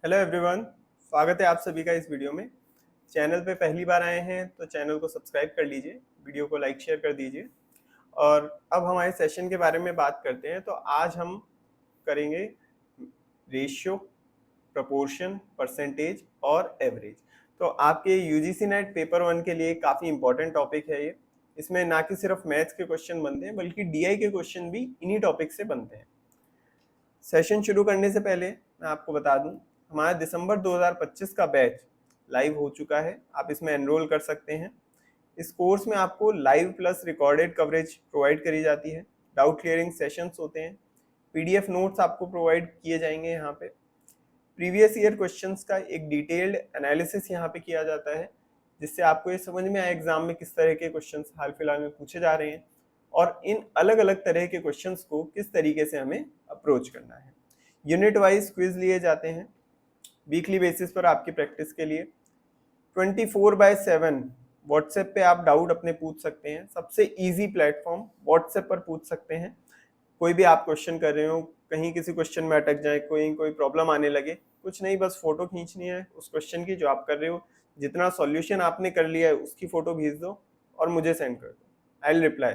Hello everyone, स्वागत है आप सभी का इस वीडियो में। चैनल पे पहली बार आए हैं तो चैनल को सब्सक्राइब कर लीजिए, वीडियो को लाइक शेयर कर दीजिए। और अब हमारे सेशन के बारे में बात करते हैं। तो आज हम करेंगे रेशियो, प्रपोर्शन, परसेंटेज और एवरेज। तो आपके यूजीसी नेट पेपर 1 के लिए काफ़ी इंपॉर्टेंट टॉपिक है ये। इसमें ना कि सिर्फ मैथ्स के क्वेश्चन बनते हैं बल्कि डीआई के क्वेश्चन भी इन्हीं टॉपिक से बनते हैं। सेशन शुरू करने से पहले मैं आपको बता दूं, हमारा दिसंबर 2025 का बैच लाइव हो चुका है। आप इसमें एनरोल कर सकते हैं। इस कोर्स में आपको live plus recorded coverage provide करी जाती है। डाउट क्लियरिंग सेशंस होते हैं। पीडीएफ नोट्स आपको प्रोवाइड किए जाएंगे। यहाँ पे प्रीवियस ईयर क्वेश्चंस का एक डिटेल्ड एनालिसिस यहाँ पे किया जाता है, जिससे आपको ये समझ में आए एग्जाम में किस तरह के क्वेश्चंस हाल फिलहाल में पूछे जा रहे हैं और इन अलग अलग तरह के क्वेश्चंस को किस तरीके से हमें अप्रोच करना है। यूनिट वाइज क्विज लिए जाते हैं वीकली बेसिस पर आपकी प्रैक्टिस के लिए। 24/7 व्हाट्सएप पे आप डाउट अपने पूछ सकते हैं। सबसे इजी प्लेटफॉर्म व्हाट्सएप पर पूछ सकते हैं। कोई भी आप क्वेश्चन कर रहे हो, कहीं किसी क्वेश्चन में अटक जाए, कोई प्रॉब्लम आने लगे, कुछ नहीं, बस फोटो खींचनी है उस क्वेश्चन की जो आप कर रहे हो। जितना सॉल्यूशन आपने कर लिया है उसकी फोटो भेज दो और मुझे सेंड कर दो, आई विल रिप्लाई।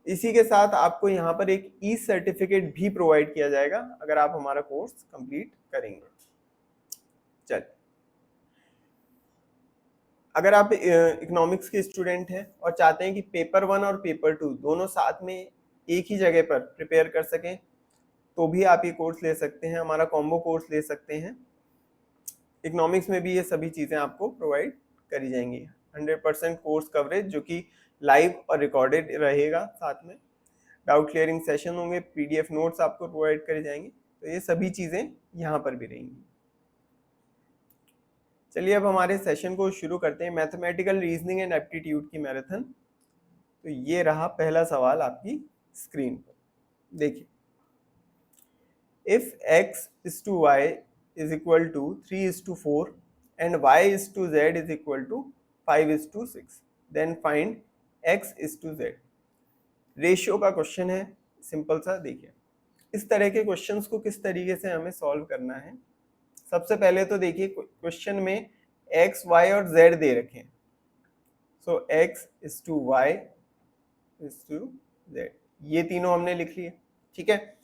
इसी के साथ आपको यहाँ पर एक ई सर्टिफिकेट भी प्रोवाइड किया जाएगा अगर आप हमारा कोर्स कंप्लीट करेंगे। चल, अगर आप इकोनॉमिक्स के स्टूडेंट हैं और चाहते हैं कि पेपर 1 और पेपर 2 दोनों साथ में एक ही जगह पर प्रिपेयर कर सकें, तो भी आप ये कोर्स ले सकते हैं। हमारा कॉम्बो कोर्स ले सकते हैं। इकोनॉमिक्स में भी ये सभी चीज़ें आपको प्रोवाइड करी जाएंगी। 100% कोर्स कवरेज जो कि लाइव और रिकॉर्डेड रहेगा। साथ में डाउट क्लियरिंग सेशन होंगे, पीडीएफ नोट्स आपको प्रोवाइड करे जाएंगे। तो ये सभी चीज़ें यहाँ पर भी रहेंगी। चलिए अब हमारे सेशन को शुरू करते हैं। मैथमेटिकल रीजनिंग एंड एप्टीट्यूड की मैराथन। तो ये रहा पहला सवाल आपकी स्क्रीन पर। देखिए, if x is to y is equal to 3 is to 4 and y is to z is equal to 5 is to 6, then find x is to z। Ratio का क्वेश्चन है, सिंपल सा। देखिए, इस तरह के क्वेश्चंस को किस तरीके से हमें सॉल्व करना है। सबसे पहले तो देखिए, क्वेश्चन में x, y और z दे रखे हैं। सो x is to y is to z, ये तीनों हमने लिख लिए। ठीक है,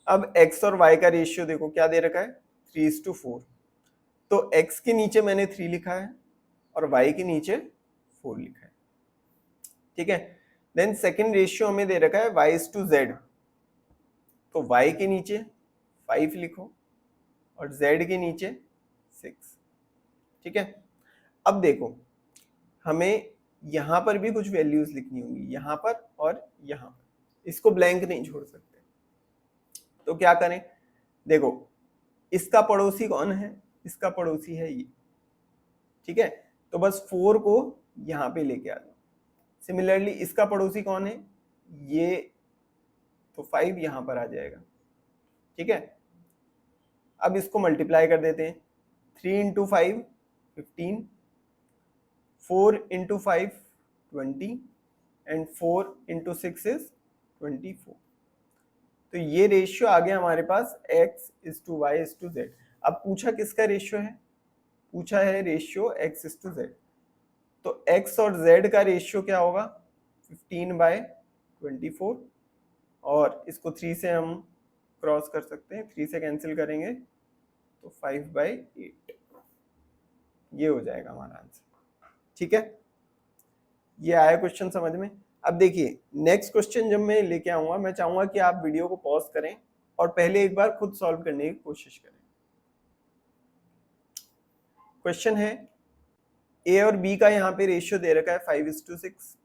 अब x और y का रेशियो देखो क्या दे रखा है, 3:4। तो x के नीचे मैंने 3 लिखा है और y के नीचे 4 लिखा है। ठीक है, देन सेकंड रेशियो हमें दे रखा है y/z। तो y के नीचे 5 लिखो और z के नीचे 6। ठीक है, अब देखो, हमें यहां पर भी कुछ वैल्यूज लिखनी होंगी, यहां पर और यहां पर। इसको ब्लैंक नहीं छोड़ सकते। तो क्या करें, देखो, इसका पड़ोसी कौन है, इसका पड़ोसी है ये। ठीक है, तो बस 4 को यहां पे लेके आ जाओ। सिमिलरली इसका पड़ोसी कौन है, ये, तो 5 यहां पर आ जाएगा। ठीक है, अब इसको मल्टीप्लाई कर देते हैं। 3 × 5 15, 4 × 5 20 एंड 4 × 6 इज 24। तो ये रेशियो आ गया हमारे पास x/y/z। अब पूछा किसका रेशियो है, पूछा है रेशियो x/z। तो x और z का रेशियो क्या होगा, 15/24। और इसको 3 से हम क्रॉस कर सकते हैं, 3 से कैंसिल करेंगे तो 5/8, ये हो जाएगा हमारा आंसर। ठीक है, ये आया क्वेश्चन समझ में। अब देखिए, नेक्स्ट क्वेश्चन जब मैं लेके आऊंगा, मैं चाहूंगा कि आप वीडियो को पॉज करें और पहले एक बार खुद सॉल्व करने की कोशिश करें। क्वेश्चन है, ए और बी का यहाँ पे रेशियो दे रखा है 5:6,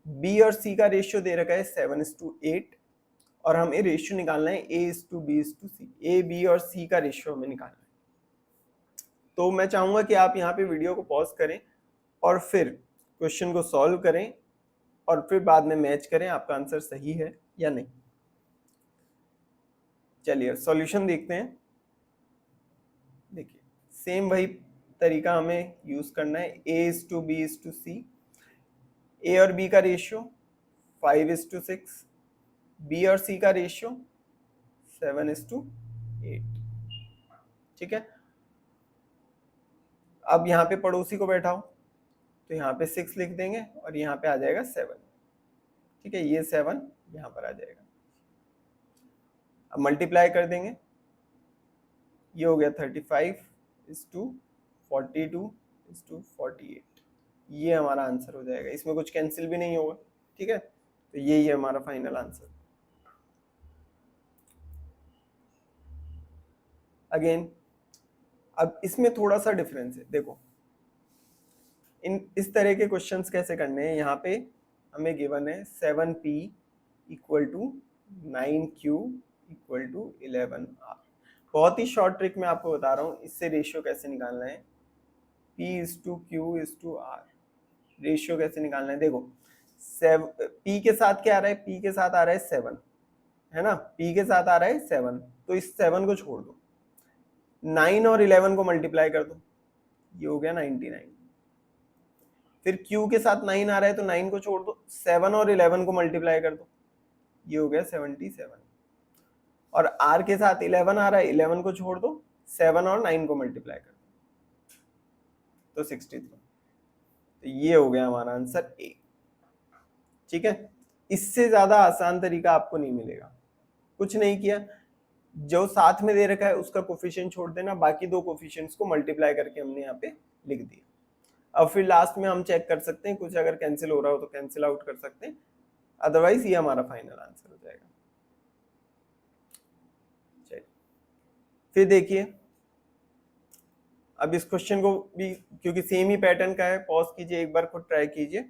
बी और सी का रेशियो दे रखा है 7:8 और हमें रेशियो निकालना है A/B/C। ए, बी और सी का रेशियो हमें निकालना है। तो मैं चाहूंगा कि आप यहाँ पे वीडियो को पॉज करें और फिर क्वेश्चन को सॉल्व करें और फिर बाद में मैच करें आपका आंसर सही है या नहीं। चलिए सॉल्यूशन देखते हैं। देखिए, सेम वही तरीका हमें यूज करना है। A/B/C, ए और बी का रेशियो 5:6, बी और सी का रेशियो 7:8। ठीक है, अब यहाँ पे पड़ोसी को बैठाओ, तो यहाँ पे 6 लिख देंगे और यहाँ पे आ जाएगा 7। ठीक है, ये 7 यहाँ पर आ जाएगा। अब मल्टीप्लाई कर देंगे, ये हो गया 35:42:48। ये हमारा आंसर हो जाएगा, इसमें कुछ कैंसिल भी नहीं होगा। ठीक है, तो यही है हमारा फाइनल आंसर। अगेन अब इसमें थोड़ा सा डिफरेंस है, देखो इस तरह के क्वेश्चंस कैसे करने हैं। यहाँ पे हमें गिवन है 7p = 9q = 11r। बहुत ही शॉर्ट ट्रिक मैं आपको बता रहा हूँ, इससे रेशियो कैसे निकालना है। p/q/r रेशियो कैसे निकालना है, देखो p के साथ क्या आ रहा है, p के साथ आ रहा है 7, है ना, p के साथ आ रहा है 7, तो इस 7 को छोड़ दो, 9 और 11 को मल्टीप्लाई कर दो, ये हो गया 99। फिर q के साथ 9 आ रहा है तो 9 को छोड़ दो, 7 और 11 को मल्टीप्लाई कर दो, ये हो गया 77। और r के साथ 11 आ रहा है, 11 को छोड़ दो, 7 और 9 को मल्टीप्लाई कर दो, तो 63। तो ये हो गया हमारा आंसर ए। ठीक है, इससे ज्यादा आसान तरीका आपको नहीं मिलेगा। कुछ नहीं किया, जो साथ में दे रखा है उसका कोफिशिएंट छोड़ देना, बाकी दो कोफिशिएंट्स को मल्टीप्लाई करके हमने यहाँ पे लिख दिया। अब फिर लास्ट में हम चेक कर सकते हैं, कुछ अगर कैंसिल हो रहा हो तो कैंसिल आउट कर सकते हैं, अदरवाइज ये हमारा फाइनल आंसर हो जाएगा। चलिए फिर देखिए, अब इस क्वेश्चन को भी क्योंकि सेम ही पैटर्न का है, पॉज कीजिए, एक बार खुद ट्राई कीजिए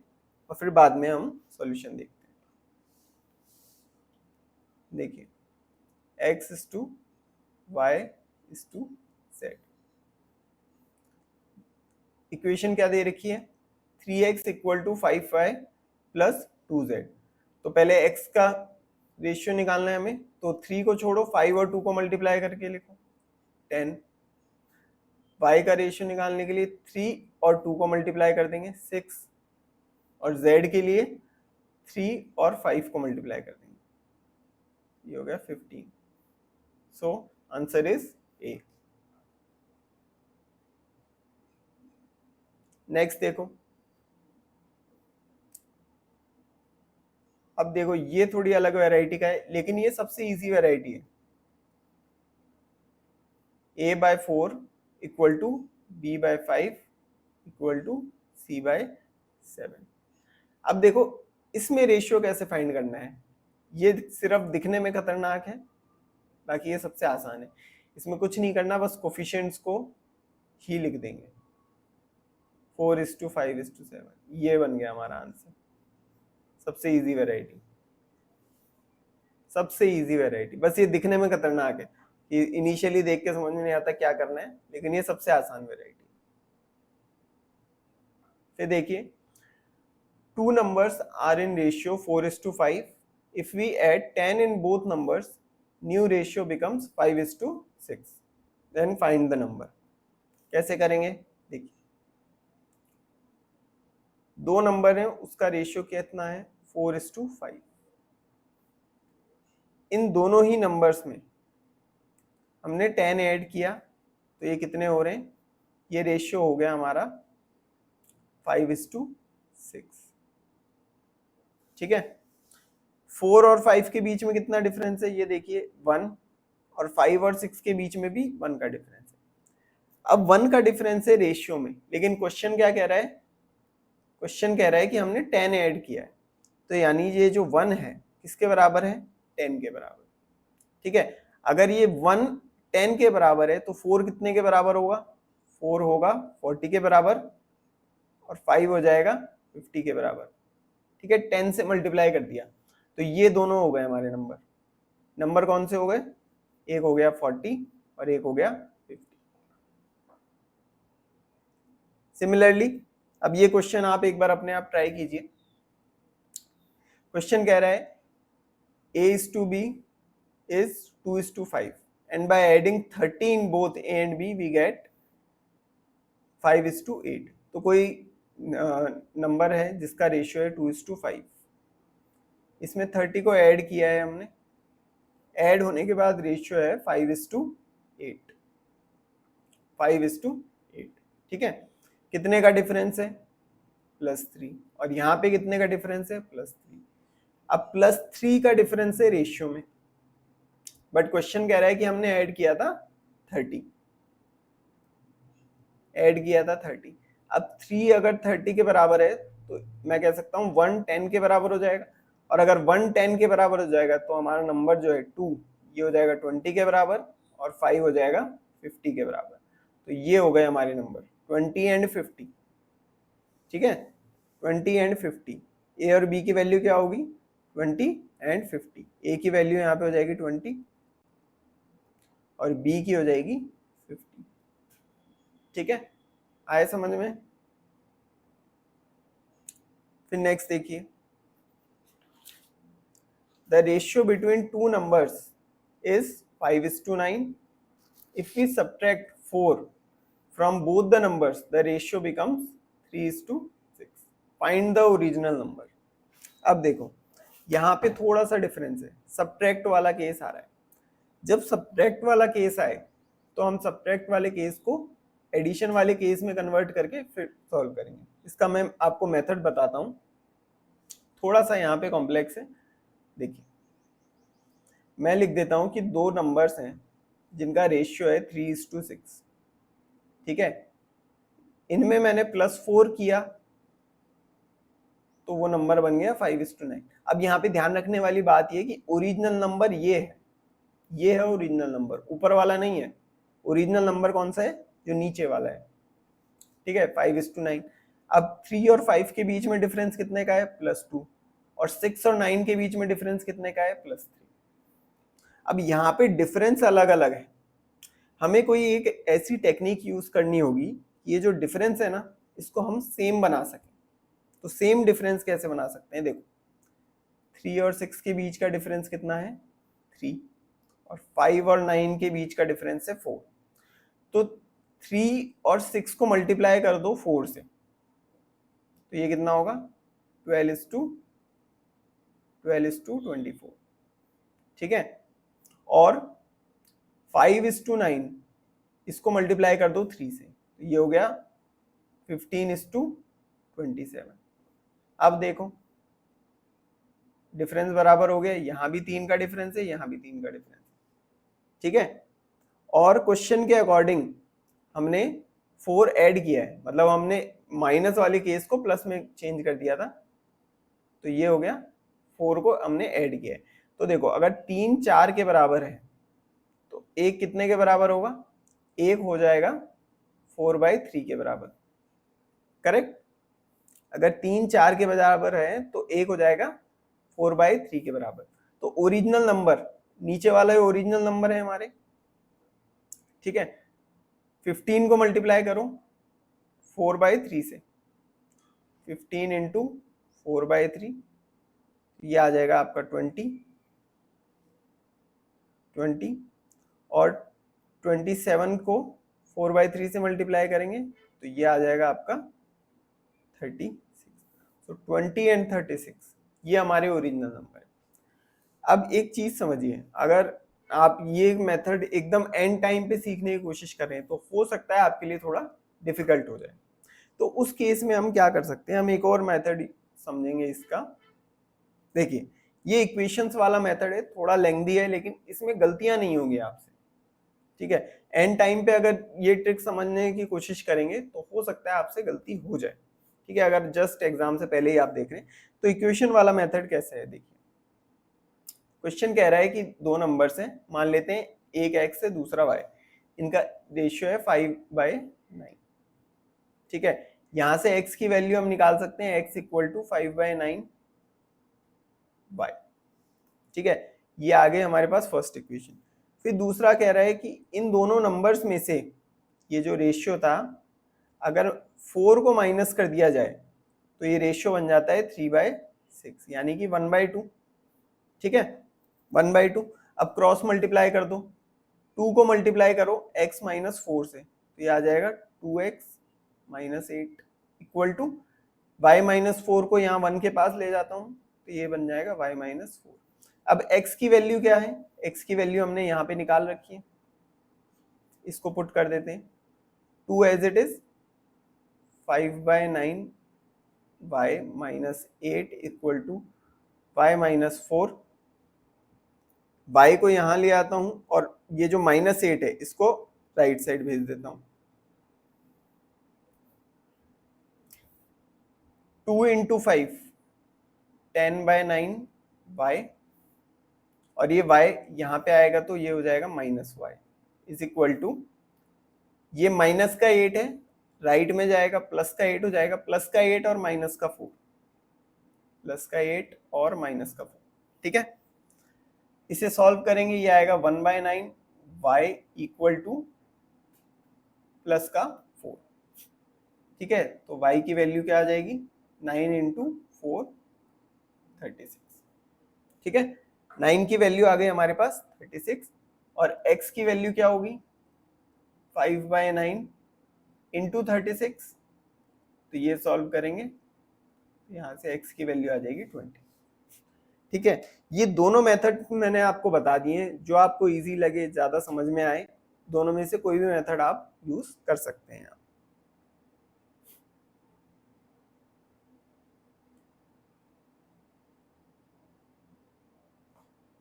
और फिर बाद में हम सॉल्यूशन देखते हैं। देखिए x/y/z, इक्वेशन क्या दे रखी है, 3x = 5y + 2z। तो पहले x का रेशियो निकालना है हमें, तो 3 को छोड़ो, 5 और 2 को मल्टीप्लाई करके लिखो 10। y का रेशियो निकालने के लिए 3 और 2 को मल्टीप्लाई कर देंगे 6, और z के लिए 3 और 5 को मल्टीप्लाई कर देंगे, ये हो गया 15। So answer is a. Next देखो, अब देखो ये थोड़ी अलग वैरायटी का है, लेकिन ये सबसे इजी वैरायटी है। a/4 = b/5 = c/7। अब देखो इसमें रेशियो कैसे फाइंड करना है, ये सिर्फ दिखने में खतरनाक है, बाकी ये सबसे आसान है। इसमें कुछ नहीं करना, बस कोफिशिएंट्स को ही लिख देंगे, 4:5:7, ये बन गया हमारा आंसर। सबसे इजी वैरायटी, सबसे इजी वैरायटी, बस ये दिखने में खतरनाक है कि इनिशियली देख के समझ में नहीं आता क्या करना है, लेकिन ये सबसे आसान वैरायटी। फिर देखिए, two numbers are in ratio 4:5. If we add 10 in both numbers, new ratio becomes 5:6. Then find the number. कैसे करेंगे, देखिए दो नंबर हैं, उसका रेशियो कितना है 4:5। इन दोनों ही नंबर्स में हमने 10 ऐड किया, तो ये कितने हो रहे हैं, ये रेशियो हो गया हमारा 5:6। ठीक है, 4 और 5 के बीच में कितना डिफरेंस है, ये देखिए 1, और 5 और 6 के बीच में भी 1 का डिफरेंस है। अब 1 का डिफरेंस है रेशियो में, लेकिन क्वेश्चन क्या कह रहा है, क्वेश्चन कह रहा है कि हमने 10 ऐड किया है, तो यानी ये जो 1 है किसके बराबर है, 10 के बराबर। ठीक है, अगर ये 1 10 के बराबर है तो 4 कितने के बराबर होगा, 4 होगा 40 के बराबर, और 5 हो जाएगा 50 के बराबर। ठीक है, 10 से मल्टीप्लाई कर दिया, तो ये दोनों हो गए हमारे नंबर। नंबर कौन से हो गए, एक हो गया 40 और एक हो गया 50। सिमिलरली अब ये क्वेश्चन आप एक बार अपने आप ट्राई कीजिए। क्वेश्चन कह रहा है a/b is 2:5 and by adding 30 in both a and b we get 5:8। तो कोई नंबर है जिसका रेशियो है 2:5, इसमें 30 को ऐड किया है हमने, ऐड होने के बाद रेशियो है 5:8, 5:8। ठीक है, कितने का डिफरेंस है? +3। और यहाँ पे कितने का डिफरेंस है? +3। अब +3 का डिफरेंस है रेशियो में, बट क्वेश्चन कह रहा है कि हमने ऐड किया था 30, ऐड किया था 30। अब 3 अगर 30 के बराबर है तो मैं कह सकता हूँ 1 10 के बराबर हो जाएगा, और अगर 1 10 के बराबर हो जाएगा तो हमारा नंबर जो है 2, ये हो जाएगा 20 के बराबर, और 5 हो जाएगा 50 के बराबर। तो ये हो गए हमारे नंबर 20 एंड 50। ठीक है, 20 एंड 50। ए और बी की वैल्यू क्या होगी? 20 एंड 50। ए की वैल्यू यहाँ पे हो जाएगी 20 और बी की हो जाएगी 50। ठीक है, आए समझ में? फिर नेक्स्ट देखिए, the ratio between two numbers is 5:9। If we subtract 4 from both the numbers the ratio becomes 3:6। find the original number। अब देखो यहाँ पे थोड़ा सा डिफरेंस है, सब्ट्रैक्ट वाला केस आ रहा है। जब सब्ट्रैक्ट वाला केस आए तो हम सब्ट्रैक्ट वाले केस को एडिशन वाले केस में कन्वर्ट करके फिर सॉल्व करेंगे। इसका मैं आपको मेथड बताता हूँ, थोड़ा सा यहाँ पे कॉम्प्लेक्स है। देखिए, मैं लिख देता हूँ कि दो नंबर्स हैं जिनका रेशियो है 3:6। ठीक है, इनमें मैंने +4 किया तो वो नंबर बन गया 5:9। अब यहाँ पे ध्यान रखने वाली बात ये कि ओरिजिनल नंबर ये है, ये है ओरिजिनल नंबर, ऊपर वाला नहीं है। ओरिजिनल नंबर कौन सा है? जो नीचे वाला है। ठीक है, 5:9। अब 3 और 5 के बीच में डिफरेंस कितने का है? +2। और 6 और 9 के बीच में डिफरेंस कितने का है? +3। अब यहाँ पे डिफरेंस अलग अलग है, हमें कोई एक ऐसी टेक्निक यूज करनी होगी, ये जो डिफरेंस है ना इसको हम सेम बना सकें। तो सेम डिफरेंस कैसे बना सकते हैं? देखो, 3 और 6 के बीच का डिफरेंस कितना है? 3। और 5 और 9 के बीच का डिफरेंस है 4। तो 3 और 6 को मल्टीप्लाई कर दो 4 से, तो ये कितना होगा? 12:24। ठीक है, और 5:9 इसको मल्टीप्लाई कर दो 3 से, तो ये हो गया 15:27। अब देखो डिफरेंस बराबर हो गया, यहां भी 3 का डिफरेंस है, यहां भी 3 का डिफरेंस है। ठीक है, और क्वेश्चन के अकॉर्डिंग हमने 4 ऐड किया है, मतलब हमने माइनस वाले केस को प्लस में चेंज कर दिया था, तो ये हो गया 4 को हमने ऐड किया है। तो देखो, अगर 3 4 के बराबर है तो एक कितने के बराबर होगा? एक हो जाएगा 4/3 के बराबर। करेक्ट, अगर 3 4 के बराबर है तो एक हो जाएगा 4/3 के बराबर। तो ओरिजिनल नंबर नीचे वाला ओरिजिनल नंबर है हमारे। ठीक है, 15 को मल्टीप्लाई करो 4/3 से, 15 इंटू 4/3, ये आ जाएगा आपका 20। और 27 को 4/3 से मल्टीप्लाई करेंगे तो ये आ जाएगा आपका 36। तो 20 एंड 36 ये हमारे ओरिजिनल नंबर है। अब एक चीज समझिए, अगर आप ये मेथड एकदम एंड टाइम पे सीखने की कोशिश कर रहे हैं तो हो सकता है आपके लिए थोड़ा डिफिकल्ट हो जाए। तो उस केस में हम क्या कर सकते हैं, हम एक और मेथड समझेंगे इसका। देखिए, ये इक्वेशंस वाला मेथड है, थोड़ा लेंथी है, लेकिन इसमें गलतियां नहीं होंगी आपसे। ठीक है, एंड टाइम पे अगर ये ट्रिक समझने की कोशिश करेंगे तो हो सकता है आपसे गलती हो जाए। ठीक है, अगर जस्ट एग्जाम से पहले ही आप देख रहे हैं तो इक्वेशन वाला मेथड कैसे है देखिए। क्वेश्चन कह रहा है कि दो नंबर्स हैं, मान लेते हैं एक x है दूसरा y, इनका रेशियो है 5/9। ठीक है, यहां से x की वैल्यू हम निकाल सकते हैं, x = 5/9 y। ठीक है, ये आ गए हमारे पास फर्स्ट इक्वेशन। फिर दूसरा कह रहा है कि इन दोनों नंबर्स में से ये जो रेशियो था, अगर 4 को माइनस कर दिया जाए तो ये रेशियो बन जाता है 3/6, यानी कि 1/2। ठीक है, 1/2। अब क्रॉस मल्टीप्लाई कर दो, 2 को मल्टीप्लाई करो x - 4 से, तो ये आ जाएगा 2x - 8 इक्वल टू y - 4 को यहाँ 1 के पास ले जाता हूँ तो ये बन जाएगा y - 4। अब x की वैल्यू क्या है? x की वैल्यू हमने यहाँ पे निकाल रखी है, इसको पुट कर देते हैं। 2 as it is 5/9 y minus 8 equal to y minus 4। y को यहाँ ले आता हूँ और ये जो -8 है इसको राइट साइड भेज देता हूँ। 2 इंटू 5 10/9 y, और ये y यहाँ पे आएगा तो ये हो जाएगा -y इज इक्वल टू, ये माइनस का 8 है, राइट में जाएगा प्लस का 8 हो जाएगा, प्लस का 8 और माइनस का 4, प्लस का 8 और माइनस का 4। ठीक है, इसे सॉल्व करेंगे, ये आएगा 1/9 y इक्वल टू प्लस का 4। ठीक है, तो y की वैल्यू क्या आ जाएगी, 9 इंटू 4 36। ठीक है, 9 की वैल्यू आ गई हमारे पास 36, और x की वैल्यू क्या होगी 5/9 इंटू 36, तो ये सॉल्व करेंगे तो यहाँ से x की वैल्यू आ जाएगी 20। ठीक है, ये दोनों मेथड मैंने आपको बता दिए, जो आपको इजी लगे, ज्यादा समझ में आए, दोनों में से कोई भी मेथड आप यूज कर सकते हैं।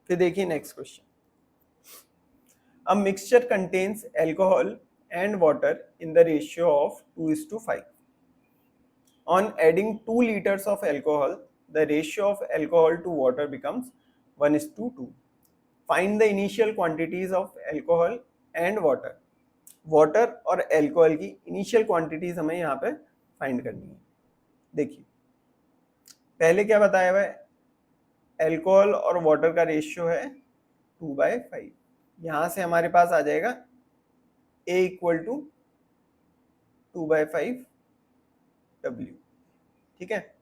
फिर देखिए next question. A mixture contains alcohol and water in the ratio of 2:5. On adding 2 liters of alcohol, the ratio of alcohol to water becomes 1:2. Find the initial quantities of alcohol and water. Water और alcohol की initial quantities हमें यहाँ पे find करनी है। देखिए पहले क्या बताया हुआ है, एल्कोहल और वाटर का रेशियो है 2/5। यहाँ से हमारे पास आ जाएगा A इक्वल टू 2/5 W। ठीक है,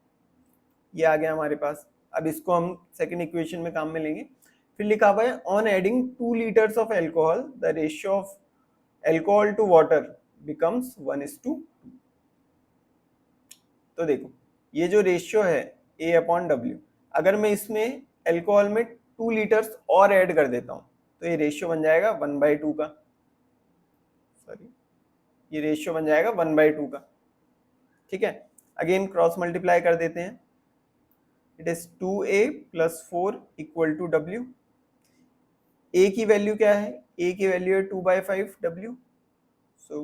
ये आ गया हमारे पास। अब इसको हम सेकंड इक्वेशन में काम में लेंगे। फिर लिखा हुआ है on adding 2 liters of alcohol the ratio of alcohol to water becomes 1:2। तो देखो ये जो रेशियो है A/W, अगर मैं इसमें एल्कोहल में 2 लीटर्स और ऐड कर देता हूँ तो ये रेशियो बन जाएगा 1/2 का, सॉरी ये रेशियो बन जाएगा 1/2 का। ठीक है, अगेन क्रॉस मल्टीप्लाई कर देते हैं, it is 2A + 4 = W। A की वैल्यू क्या है, A की वैल्यू है 2/5 W, सो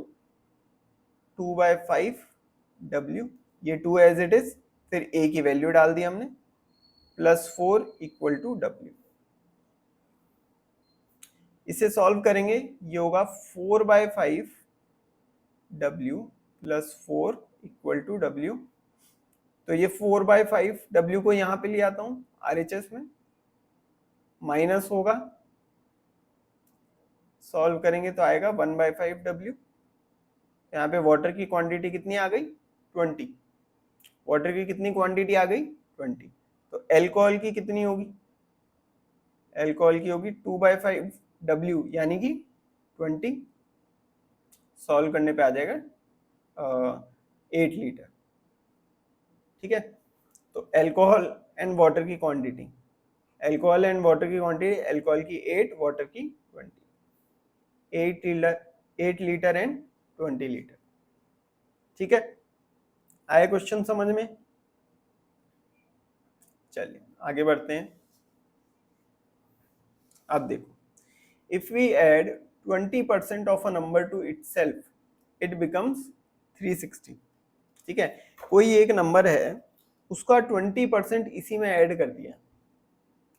2/5 W, ये 2 एज इट इज, फिर A की वैल्यू डाल दी हमने, +4 = W। इसे सॉल्व करेंगे, ये होगा 4/5 W + 4 = W। तो ये 4/5 W को यहाँ पे ले आता हूँ RHS में, माइनस होगा, सॉल्व करेंगे तो आएगा 1/5 W। यहाँ पे वाटर की क्वांटिटी कितनी आ गई 20, वाटर की कितनी क्वांटिटी आ गई 20। तो एल्कोहल की कितनी होगी, एल्कोहल की होगी 2/5 W यानी कि 20, सॉल्व करने पे आ जाएगा 8 लीटर। ठीक है, तो एल्कोहल एंड वाटर की क्वांटिटी, एल्कोहल एंड वाटर की क्वांटिटी, एल्कोहल की 8, वाटर की 20, 8 लीटर एंड 20 लीटर। ठीक है, आए क्वेश्चन समझ में? चलिए आगे बढ़ते हैं। अब देखो, if we add 20% of a number to itself it becomes 360। ठीक है, कोई एक नंबर है उसका 20% इसी में ऐड कर दिया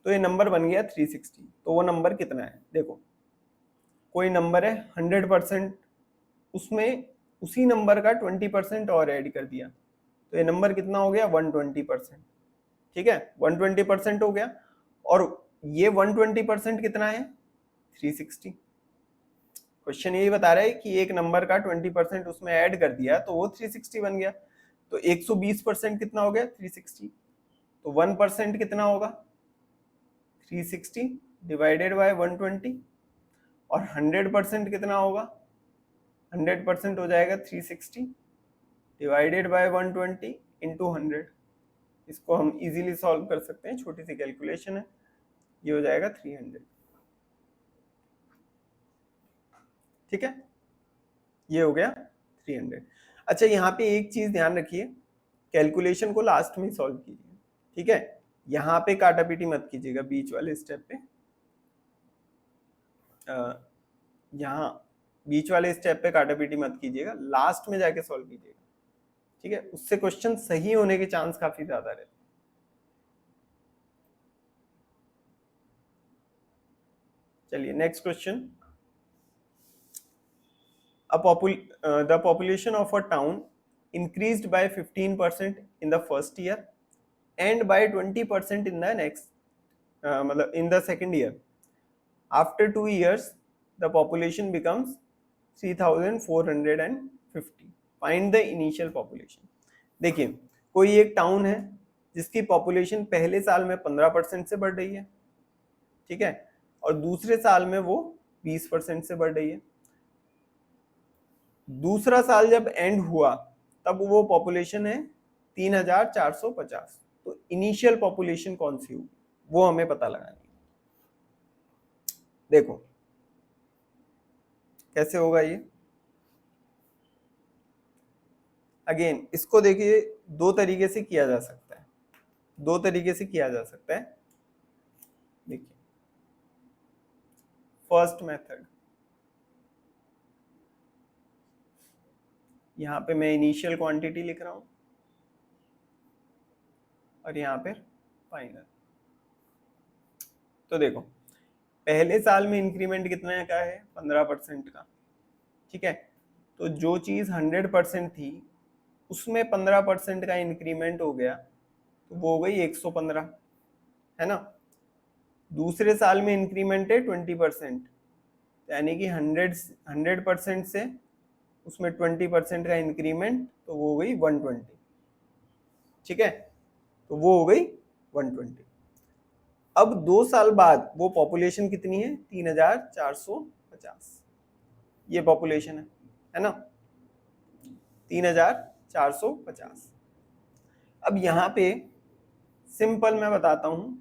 तो ये नंबर बन गया 360। तो वो नंबर कितना है, देखो कोई नंबर है 100%, उसमें उसी नंबर का 20% और ऐड कर दिया तो ये नंबर कितना हो गया 120%। ठीक है, 120% हो गया, और ये 120% कितना है 360। क्वेश्चन यही बता रहा है कि एक नंबर का 20% उसमें ऐड कर दिया तो वो 360 बन गया। तो 120% कितना हो गया 360, तो 1% कितना होगा 360 डिवाइडेड बाय 120, और 100% कितना होगा, 100% हो जाएगा 360 डिवाइडेड बाय 120 इंटू 100। इसको हम इजीली सॉल्व कर सकते हैं, छोटी सी कैलकुलेशन है, ये हो जाएगा 300। ठीक है, ये हो गया 300। अच्छा यहाँ पे एक चीज ध्यान रखिए, कैलकुलेशन को लास्ट में सॉल्व कीजिए, ठीक है, यहाँ पे काटापीटी मत कीजिएगा बीच वाले स्टेप पे, यहाँ बीच वाले स्टेप पे काटापीटी मत कीजिएगा, लास्ट में जाके सॉल्व कीजिएगा, ठीक है, उससे क्वेश्चन सही होने के चांस काफी ज्यादा रहते हैं। चलिए next question, the population of a town increased by 15% in the first year and by 20% in the next मतलब in the second year. After 2 years the population becomes 3450. Find the initial population. देखिए कोई एक town है जिसकी population पहले साल में 15% से बढ़ रही है, ठीक है, और दूसरे साल में वो 20% से बढ़ रही है। दूसरा साल जब एंड हुआ तब वो पॉपुलेशन है 3450। तो इनिशियल पॉपुलेशन कौन सी होगी वो हमें पता लगानी है। देखो कैसे होगा ये, अगेन इसको देखिए दो तरीके से किया जा सकता है, दो तरीके से किया जा सकता है। देखिए फर्स्ट मेथड, यहाँ पे मैं इनिशियल क्वांटिटी लिख रहा हूं और यहाँ पे फाइनल। तो देखो पहले साल में इंक्रीमेंट कितना का है 15% का, ठीक है, तो जो चीज 100% थी उसमें 15% का इंक्रीमेंट हो गया तो वो हो गई 115, है ना। दूसरे साल में इंक्रीमेंट है 20%, यानी कि 100% से उसमें 20% का इंक्रीमेंट तो वो हो गई 120, ठीक है, तो वो हो गई 120। अब 2 साल बाद वो पॉपुलेशन कितनी है 3450, ये पॉपुलेशन है ना 3450। अब यहाँ पे सिंपल मैं बताता हूं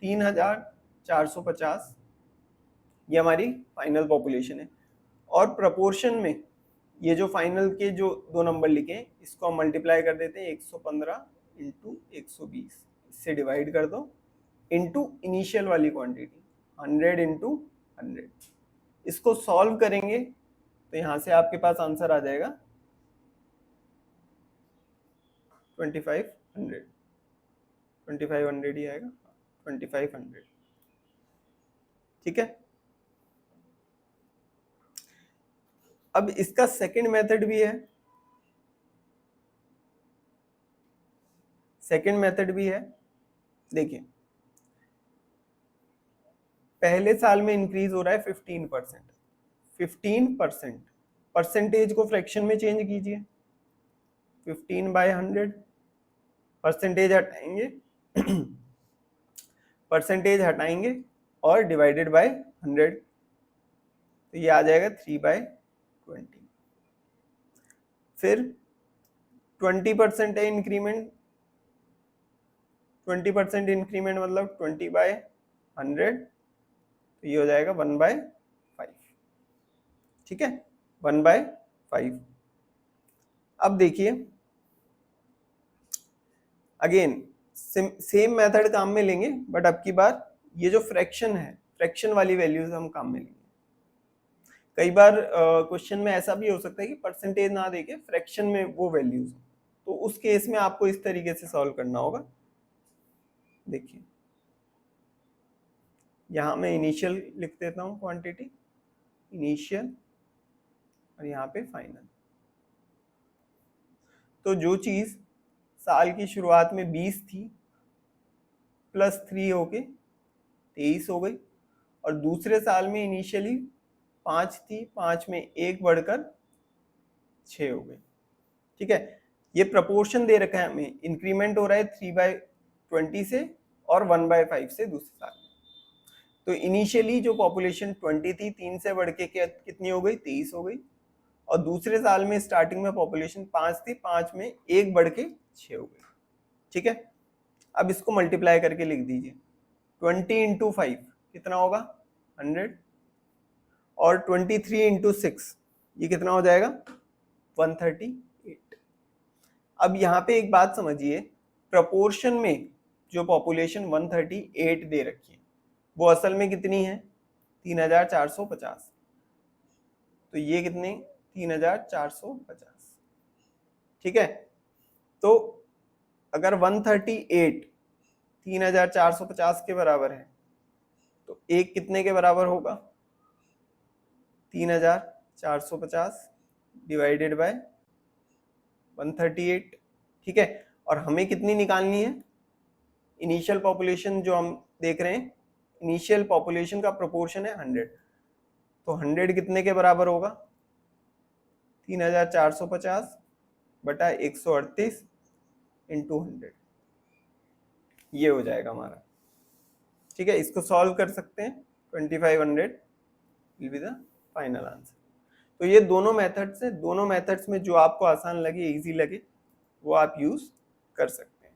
3450 ये हमारी फाइनल पॉपुलेशन है, और प्रपोर्शन में ये जो फाइनल के जो दो नंबर लिखे हैं इसको हम मल्टीप्लाई कर देते हैं 115 इंटू 120, इससे डिवाइड कर दो इंटू इनिशियल वाली क्वांटिटी 100 इंटू 100। इसको सॉल्व करेंगे तो यहाँ से आपके पास आंसर आ जाएगा 2500, 2500 ही आएगा, 2500, ठीक है। अब इसका सेकंड मेथड भी है, सेकंड मेथड भी है। देखिए पहले साल में इंक्रीज हो रहा है 15%, 15%, परसेंटेज को फ्रैक्शन में चेंज कीजिए, 15/100, परसेंटेज हटाएंगे परसेंटेज हटाएंगे और डिवाइडेड बाय 100, तो ये आ जाएगा 3/20। फिर 20% है इंक्रीमेंट, 20% इंक्रीमेंट मतलब 20/100, तो ये हो जाएगा 1/5, ठीक है, 1/5। अब देखिए अगेन सेम मेथड काम में लेंगे, बट अब की बार ये जो फ्रैक्शन है फ्रैक्शन वाली वैल्यूज हम काम में लेंगे। कई बार क्वेश्चन में ऐसा भी हो सकता है कि परसेंटेज ना देके फ्रैक्शन में वो वैल्यूज, तो उस केस में आपको इस तरीके से सॉल्व करना होगा। देखिए यहाँ मैं इनिशियल लिख देता हूँ क्वांटिटी, इनिशियल, और यहाँ पे फाइनल। तो जो चीज साल की शुरुआत में 20 थी प्लस 3 होके 23 हो गई, और दूसरे साल में इनिशियली 5 थी, 5 में 1 बढ़कर 6 हो गई, ठीक है। ये प्रपोर्शन दे रखा है हमें, इंक्रीमेंट हो रहा है 3/20 से और 1/5 से दूसरे साल में। तो इनिशियली जो पॉपुलेशन 20 थी 3 से बढ़ के कितनी हो गई 23 हो गई, और दूसरे साल में स्टार्टिंग में पॉपुलेशन 5 थी, 5 में 1 बढ़ के 6 हो गई, ठीक है। अब इसको मल्टीप्लाई करके लिख दीजिए, 20 इंटू 5 कितना होगा 100, और 23 इंटू 6 ये कितना हो जाएगा 138। अब यहाँ पे एक बात समझिए, प्रपोर्शन में जो पॉपुलेशन 138 दे रखी है वो असल में कितनी है 3450। तो ये कितने 3450, ठीक है। तो अगर 138 3450 के बराबर है तो एक कितने के बराबर होगा 3450 डिवाइडेड बाय 138, ठीक है। और हमें कितनी निकालनी है, इनिशियल पॉपुलेशन जो हम देख रहे हैं, इनिशियल पॉपुलेशन का प्रोपोर्शन है 100, तो 100 कितने के बराबर होगा 3450 बटा 138 इंटू 100, ये हो जाएगा हमारा, ठीक है। इसको सॉल्व कर सकते हैं, 2500 will be the final answer. तो ये दोनों मेथड्स हैं, दोनों मेथड्स में जो आपको आसान लगे, इजी लगे, वो आप यूज कर सकते हैं।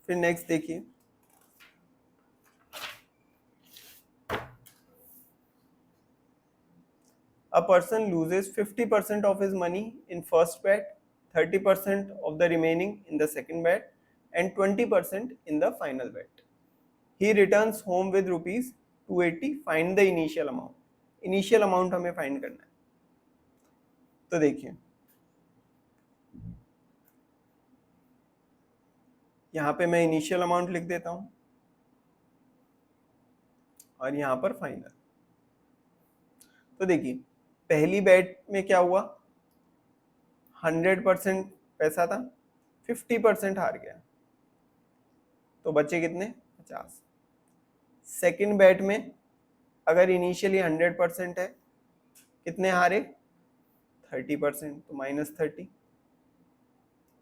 फिर नेक्स्ट देखिए, a person loses 50% of his money in first bet, 30% of the remaining in the second bet and 20% in the final bet. He returns home with rupees 280. Find the initial amount. Initial amount हमें find करना है। तो देखिए यहाँ पे मैं initial amount लिख देता हूँ और यहाँ पर फाइनल। तो देखिए पहली बैट में क्या हुआ, 100% पैसा था, 50% हार गया, तो बचे कितने 50। सेकंड बैट में अगर इनिशियली 100% है, कितने हारे 30%, तो -30,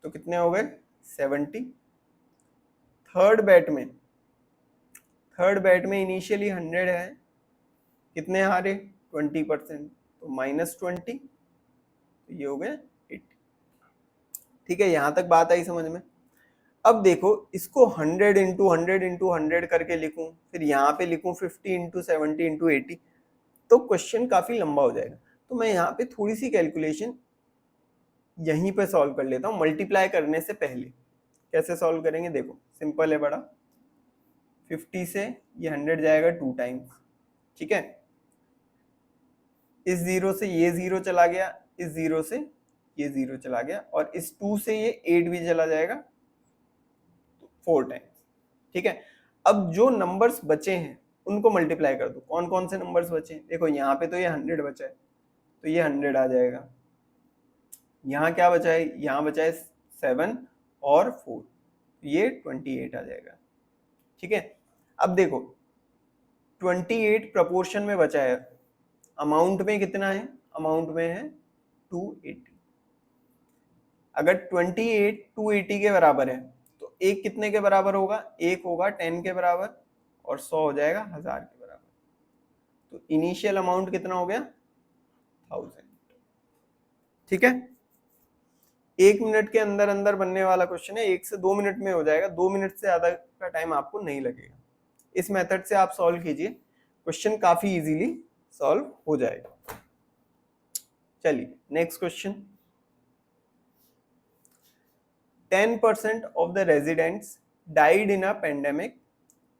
तो कितने हो गए 70। थर्ड बैट में इनिशियली 100 है, कितने हारे 20%, तो -20, तो ये हो गए 80, ठीक है। यहां तक बात आई समझ में। अब देखो इसको 100 इंटू 100 इंटू 100 करके लिखूं, फिर यहाँ पे लिखूं 50 इंटू 70 इंटू 80, तो क्वेश्चन काफी लंबा हो जाएगा। तो मैं यहाँ पे थोड़ी सी कैलकुलेशन यहीं पे सॉल्व कर लेता हूँ, मल्टीप्लाई करने से पहले। कैसे सॉल्व करेंगे, देखो सिंपल है बड़ा, 50 से ये 100 जाएगा 2 टाइम्स, ठीक है। इस जीरो से ये जीरो चला गया, इस जीरो से ये जीरो चला गया, और इस 2 से ये 8 भी चला जाएगा, 4 टाइम्स, ठीक है। अब जो नंबर्स बचे हैं उनको मल्टीप्लाई कर दो। कौन कौन से नंबर्स बचे हैं, देखो यहाँ पे तो ये 100 बचा है, तो ये 100 आ जाएगा। यहाँ क्या बचा है, यहाँ बचा है 7 और 4, ये 28 आ जाएगा, ठीक है। अब देखो 28 प्रपोर्शन में बचा है, अमाउंट में कितना है, अमाउंट में है 280। अगर 28 280 के बराबर है तो एक कितने के बराबर होगा, एक होगा 10 के बराबर, और 100 हो जाएगा 1000 के बराबर। तो इनिशियल अमाउंट कितना हो गया 1000, ठीक है। 1 मिनट के अंदर अंदर बनने वाला क्वेश्चन है, 1 से 2 मिनट में हो जाएगा, 2 मिनट से ज्यादा का टाइम आपको नहीं लगेगा। इस मेथड से आप सॉल्व कीजिए, क्वेश्चन काफी इजीली सॉल्व हो जाएगा। चलिए next question, 10% of the residents died in a pandemic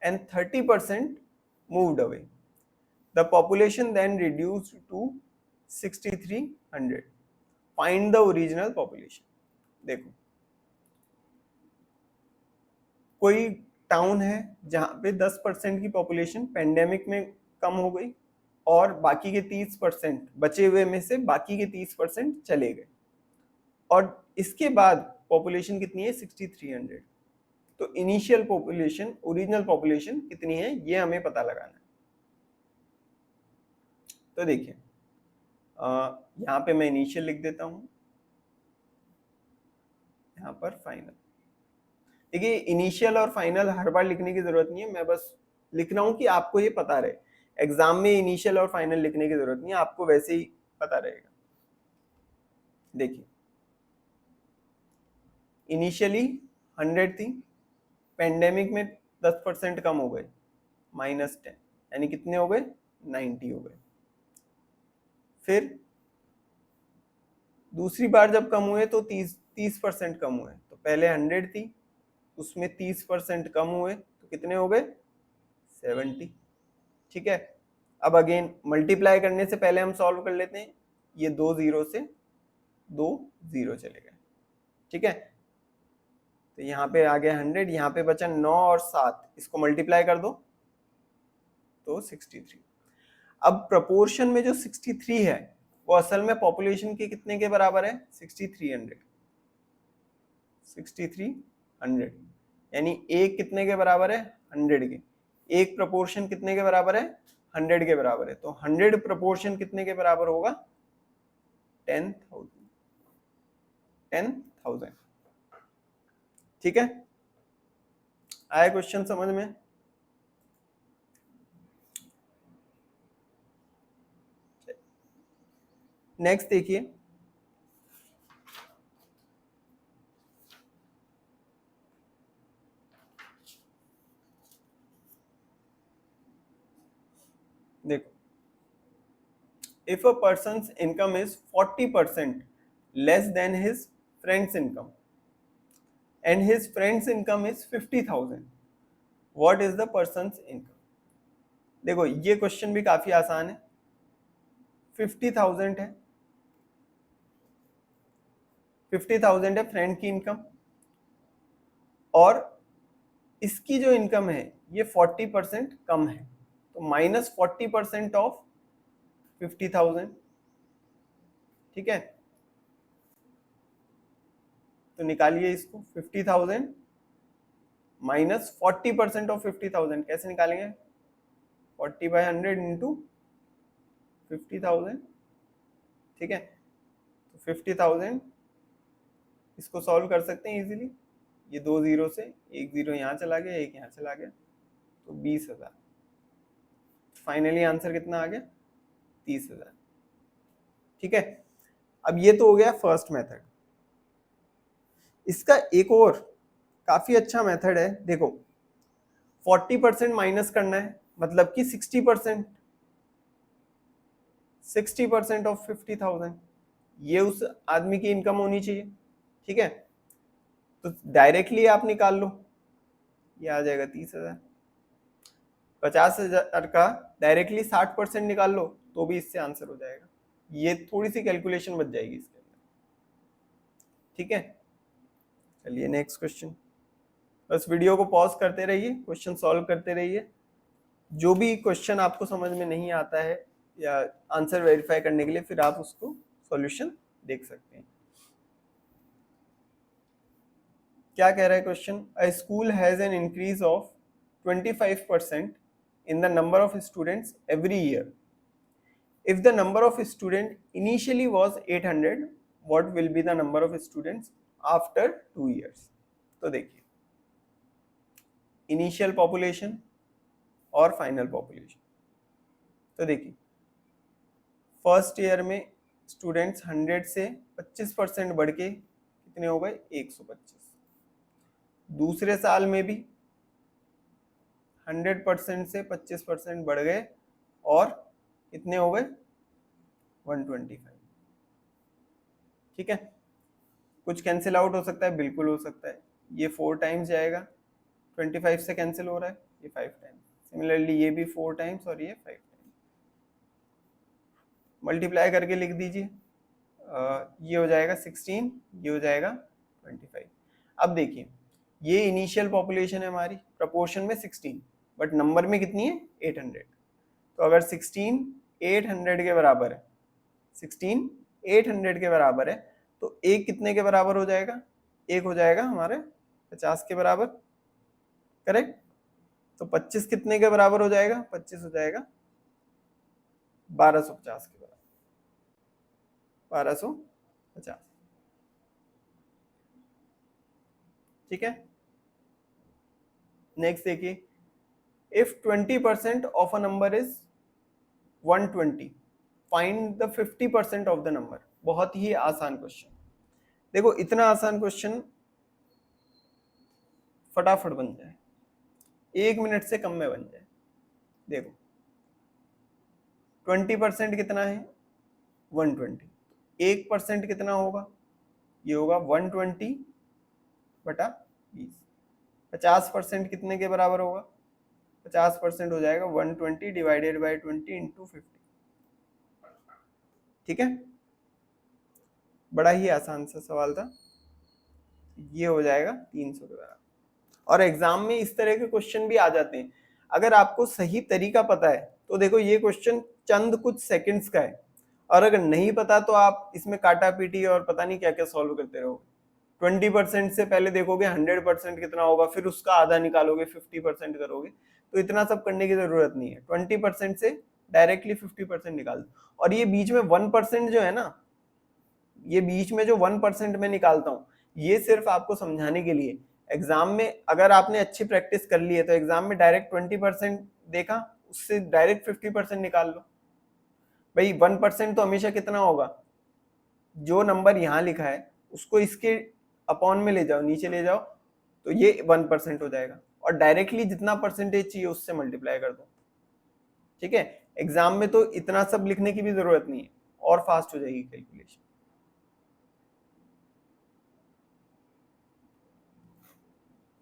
and 30% moved away. The population then reduced to 6300. Find the original population. देखो कोई टाउन है जहां पे 10% की पॉपुलेशन पेंडेमिक में कम हो गई और बाकी के 30% बचे हुए में से बाकी के 30% चले गए, और इसके बाद पॉपुलेशन कितनी है 6300। तो इनिशियल पॉपुलेशन, ओरिजिनल पॉपुलेशन कितनी है ये हमें पता लगाना है। तो देखिए यहाँ पे मैं इनिशियल लिख देता हूँ, यहाँ पर फाइनल। देखिए इनिशियल और फाइनल हर बार लिखने की जरूरत नहीं है, मैं बस लिख रहा हूँ कि आपको ये पता रहे। एग्जाम में इनिशियल और फाइनल लिखने की जरूरत नहीं है, आपको वैसे ही पता रहेगा। देखिए इनिशियली 100 थी, पेंडेमिक में 10% कम हो गए, -10 यानी कितने हो गए 90 हो गए। फिर दूसरी बार जब कम हुए तो 30% कम हुए, तो पहले 100 थी उसमें 30% कम हुए तो कितने हो गए 70। ठीक है, अब अगेन मल्टीप्लाई करने से पहले हम सॉल्व कर लेते हैं, ये 2 0 से 2 0 चले गए। ठीक है, तो यहाँ पे आ गया 100, यहाँ पे बचा 9 और 7, इसको मल्टीप्लाई कर दो तो 63। अब प्रोपोर्शन में जो 63 है वो असल में पॉपुलेशन के कितने के बराबर है 6300। 6300 यानी एक कितने के बराबर है 100 के, एक प्रोपोर्शन कितने के बराबर है 100 के बराबर है, तो 100 प्रोपोर्शन कितने के बराबर होगा 10,000। 10,000। ठीक है, आया क्वेश्चन समझ में? नेक्स्ट देखिए, देखो, if a person's income is 40% less than his friend's income and his friend's income is 50,000, what is the person's income? देखो ये क्वेश्चन भी काफी आसान है। 50,000 है, 50,000 है फ्रेंड की इनकम, और इसकी जो इनकम है ये 40% कम है, तो -40% ऑफ 50,000। ठीक है, तो निकालिए इसको, 50,000 -40% ऑफ 50,000 कैसे निकालेंगे, 40/100 इंटू 50,000। ठीक है, तो 50,000 इसको सॉल्व कर सकते हैं इजीली, ये 2 0 से एक 0 यहाँ चला गया, एक यहाँ चला गया, तो 20,000। फाइनली आंसर कितना आ गया 30,000। ठीक है, अब ये तो हो गया फर्स्ट मेथड। इसका एक और काफी अच्छा मेथड है, देखो 40% माइनस करना है, मतलब कि 60%, 60% ऑफ 50,000 ये उस आदमी की इनकम होनी चाहिए। ठीक है, तो डायरेक्टली आप निकाल लो, ये आ जाएगा 30,000। 50,000 का डायरेक्टली 60% निकाल लो तो भी इससे आंसर हो जाएगा, ये थोड़ी सी कैलकुलेशन बच जाएगी इसके अंदर। ठीक है, चलिए नेक्स्ट क्वेश्चन। बस वीडियो को पॉज करते रहिए, क्वेश्चन सॉल्व करते रहिए, जो भी क्वेश्चन आपको समझ में नहीं आता है या आंसर वेरीफाई करने के लिए फिर आप उसको सॉल्यूशन देख सकते हैं। क्या कह रहा है question, a school has an increase of 25% in the number of students every year. If the number of students initially was 800, what will be the number of students after 2 years? तो देखिए, initial population और final population, तो देखिए first year में students 100 से 25% बढ़ के कितने हो गए 125। दूसरे साल में भी 100% से 25% बढ़ गए और कितने हो गए 125। ठीक है, कुछ कैंसिल आउट हो सकता है, बिल्कुल हो सकता है, ये 4 टाइम्स जाएगा, 25 से कैंसिल हो रहा है, ये 5 टाइम्स, सिमिलरली ये भी 4 टाइम्स और ये 5 टाइम्स। मल्टीप्लाई करके लिख दीजिए, ये हो जाएगा 16, ये हो जाएगा 25। अब देखिए ये इनिशियल पॉपुलेशन है हमारी, प्रपोर्शन में 16 बट नंबर में कितनी है 800, तो अगर 16 800 के बराबर है, 16 800 के बराबर है, तो एक कितने के बराबर हो जाएगा, एक हो जाएगा हमारे 50 के बराबर, करेक्ट। तो 25 कितने के बराबर हो जाएगा, 25 हो जाएगा 1250 के बराबर, 1250। ठीक है, नेक्स्ट देखिए, if 20% of a number is 120, find the 50% of the number. बहुत ही आसान क्वेश्चन, देखो इतना आसान क्वेश्चन फटाफट बन जाए, 1 मिनट से कम में बन जाए। देखो 20% कितना है 120, 1% कितना होगा, ये होगा 120 बटा 20। 50% कितने के बराबर होगा, 50% हो जाएगा 120 डिवाइडेड बाई 20 इंटू 50। ठीक है, बड़ा ही आसान सा सवाल था, ये हो जाएगा 300 के बराबर। और एग्जाम में इस तरह के क्वेश्चन भी आ जाते हैं, अगर आपको सही तरीका पता है तो देखो ये क्वेश्चन चंद कुछ सेकंड्स का है, और अगर नहीं पता तो आप इसमें काटा पीटी और पता नहीं क्या क्या सॉल्व करते रहोगे। 20% से पहले देखोगे 100% कितना होगा, फिर उसका आधा निकालोगे, 50% करोगे, तो इतना सब करने की जरूरत नहीं है। 20% से डायरेक्टली 50% निकाल दो। और ये बीच में 1% जो है ना, ये बीच में जो 1% में निकालता हूँ, ये सिर्फ आपको समझाने के लिए। एग्जाम में अगर आपने अच्छी प्रैक्टिस कर ली है तो एग्जाम में डायरेक्ट 20% देखा, उससे डायरेक्ट 50% निकाल लो। भाई 1% तो हमेशा कितना होगा, जो नंबर यहाँ लिखा है उसको इसके अपॉन में ले जाओ, नीचे ले जाओ, तो ये 1% हो जाएगा, और डायरेक्टली जितना परसेंटेज चाहिए उससे मल्टीप्लाई कर दो। ठीक है, एग्जाम में तो इतना सब लिखने की भी जरूरत नहीं है, और फास्ट हो जाएगी कैलकुलेशन।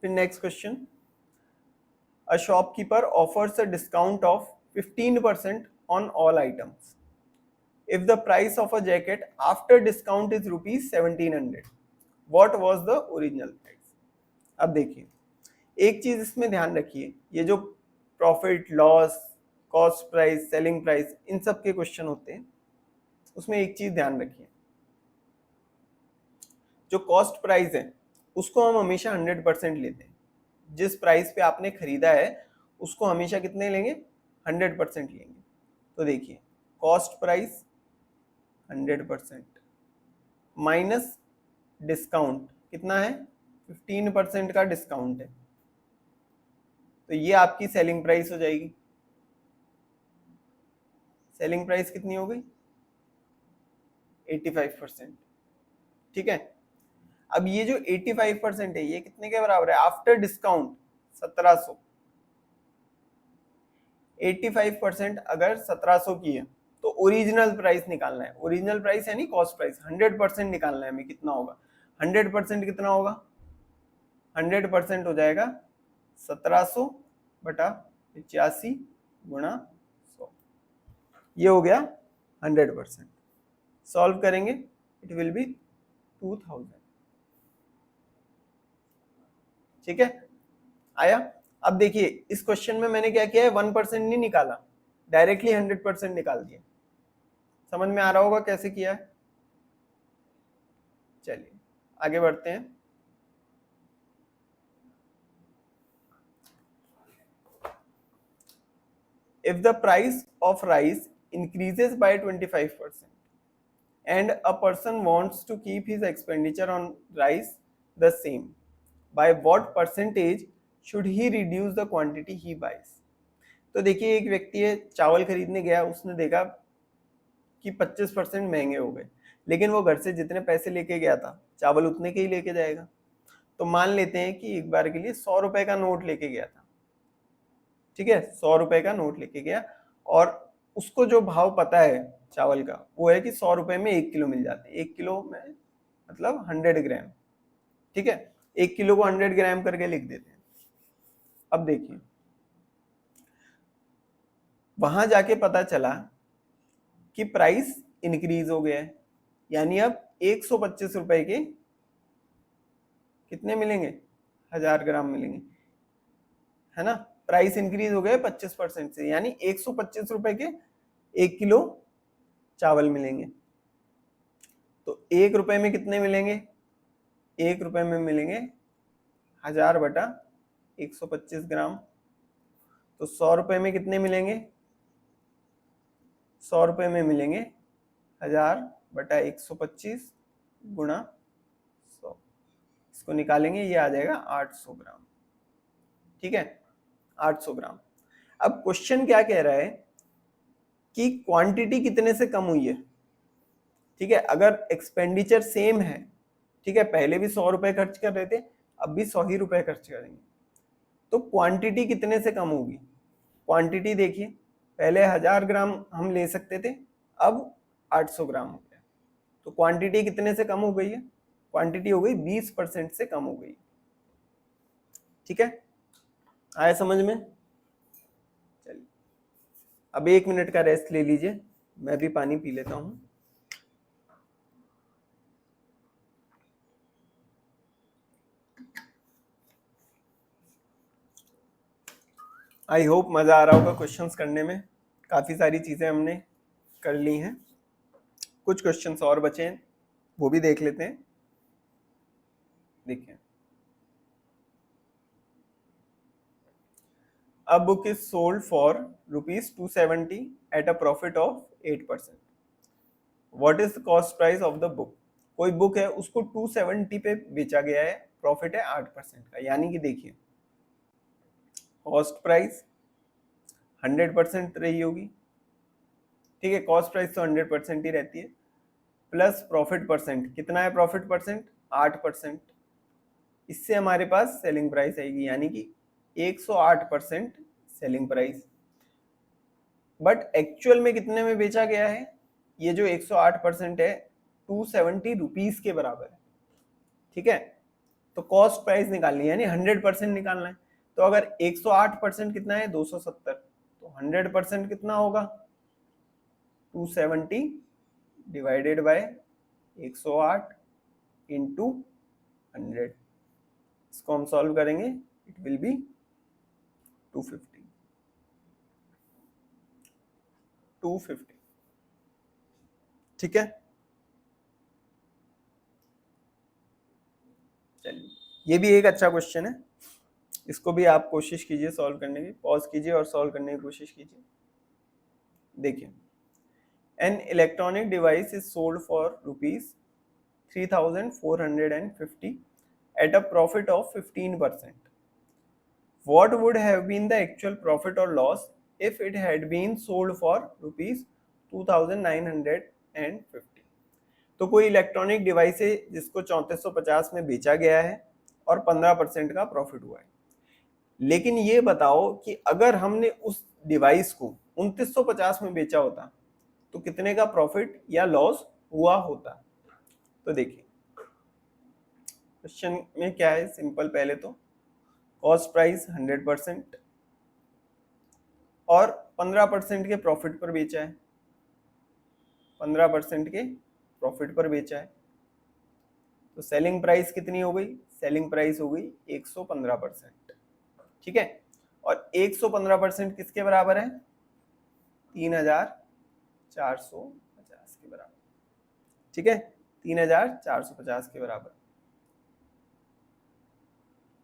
फिर next question, a shopkeeper offers a discount of 15% on all items if the price of a jacket after discount is rupees 1700, what was the original price। अब देखिए एक चीज इसमें ध्यान रखिए, ये जो profit loss cost price selling price in सब के क्वेश्चन होते हैं, उसमें एक चीज ध्यान रखिए, जो कॉस्ट प्राइस है उसको हम हमेशा 100% लेते हैं। जिस प्राइस पे आपने खरीदा है उसको हमेशा कितने लेंगे, 100% लेंगे। तो देखिए कॉस्ट प्राइस 100% माइनस डिस्काउंट कितना है, 15% का डिस्काउंट है, तो ये आपकी सेलिंग प्राइस हो जाएगी। सेलिंग प्राइस कितनी हो गई, 85%। ठीक है, अब ये जो 85% है ये कितने के बराबर है, आफ्टर डिस्काउंट 1700। 85% अगर 1700 की है तो ओरिजिनल प्राइस निकालना है, ओरिजिनल प्राइस यानी कॉस्ट प्राइस 100% निकालना है हमें, कितना होगा 100% कितना होगा, 100% हो जाएगा 1700 बटा 85 गुणा 100, ये हो गया 100%। सॉल्व करेंगे इट विल बी 2000। ठीक है, आया। अब देखिए इस क्वेश्चन में मैंने क्या किया है, 1% नहीं निकाला, डायरेक्टली 100% निकाल दिया। समझ में आ रहा होगा कैसे किया है। चलिए आगे बढ़ते हैं। If the price of rice increases by 25% and a person wants to keep his expenditure on rice the same, by what percentage should he reduce the quantity he buys। तो देखिए एक व्यक्ति है चावल खरीदने गया, उसने देखा कि 25% महंगे हो गए, लेकिन वो घर से जितने पैसे लेके गया था चावल उतने के ही लेके जाएगा। तो मान लेते हैं कि एक बार के लिए 100 रुपए का नोट लेके गया था। ठीक है, 100 रुपए का नोट लेके गया, और उसको जो भाव पता है चावल का वो है कि 100 रुपए में 1 किलो मिल जाते हैं, 1 किलो में मतलब 100 ग्राम। ठीक है, 1 किलो को 100 ग्राम करके लिख देते हैं। अब देखिए वहां जाके पता चला कि प्राइस इंक्रीज हो गया है, यानी अब 125 रुपए के कितने मिलेंगे, 1000 ग्राम मिलेंगे, है ना। प्राइस इंक्रीज हो गया 25% से, यानी 125 रुपए के 1 किलो चावल मिलेंगे। तो 1 रुपए में कितने मिलेंगे, 1 रुपए में मिलेंगे 1000 बटा 125 ग्राम। तो 100 रुपए में कितने मिलेंगे, 100 रुपए में मिलेंगे 1000 बटा 125 गुणा 100, इसको निकालेंगे ये आ जाएगा 800 ग्राम। ठीक है, 800 ग्राम। अब क्वेश्चन क्या कह रहा है कि क्वांटिटी कितने से कम हुई है। ठीक है, अगर एक्सपेंडिचर सेम है, ठीक है, पहले भी 100 रुपए खर्च कर रहे थे, अब भी 100 ही रुपए खर्च करेंगे, तो क्वांटिटी कितने से कम होगी। क्वांटिटी देखिए, पहले 1000 ग्राम हम ले सकते थे, अब 800 ग्राम हो गया। तो क्वांटिटी कितने से कम हो गई है? क्वांटिटी हो गई 20% से कम हो गई। ठीक है, आया समझ में? चलिए अब 1 मिनट का रेस्ट ले लीजिए, मैं भी पानी पी लेता हूँ। आई होप मज़ा आ रहा होगा क्वेश्चंस करने में। काफ़ी सारी चीज़ें हमने कर ली हैं, कुछ क्वेश्चंस और बचे हैं, वो भी देख लेते हैं। देखिए, a book is sold for rupees 270 at a profit of 8%. What is the cost price of the book? कोई बुक है, उसको 270 पे बेचा गया है, प्रॉफिट है 8% का। यानी कि देखिए, कॉस्ट प्राइस 100% रही होगी, ठीक है, कॉस्ट प्राइस तो 100% ही रहती है, प्लस प्रॉफिट परसेंट, कितना है प्रॉफिट परसेंट? 8%। इससे हमारे पास सेलिंग प्राइस आएगी, यानी कि 108% सेलिंग प्राइस। बट एक्चुअल में कितने में बेचा गया है? ये जो 108% है 270 रुपीज के बराबर है। ठीक है, तो कॉस्ट प्राइस निकालनी है, यानी 100% निकालना है। तो अगर 108% कितना है? 270। तो 100% कितना होगा? 270 डिवाइडेड बाय 108 इंटू 100। इसको हम सॉल्व करेंगे, इट विल बी 250। ठीक है, चलिए ये भी एक अच्छा क्वेश्चन है, इसको भी आप कोशिश कीजिए सॉल्व करने की, पॉज कीजिए और सॉल्व करने की कोशिश कीजिए। देखिए, an electronic device is sold for rupees 3450 at a profit of 15%. What would have been the actual profit or loss if it had been sold for rupees 2950? तो कोई इलेक्ट्रॉनिक डिवाइस है जिसको 3450 में बेचा गया है और 15% का प्रॉफिट हुआ है। लेकिन ये बताओ कि अगर हमने उस डिवाइस को 2950 में बेचा होता तो कितने का प्रॉफिट या लॉस हुआ होता? तो देखिए, क्वेश्चन में क्या है, सिंपल। पहले तो कॉस्ट प्राइस 100% और 15% के प्रॉफिट पर बेचा है, 15% के प्रॉफिट पर बेचा है, तो सेलिंग प्राइस कितनी हो गई? सेलिंग प्राइस हो गई 115%। ठीक है, और 115% किसके बराबर है? 3450 के बराबर। ठीक है, 3450 के बराबर।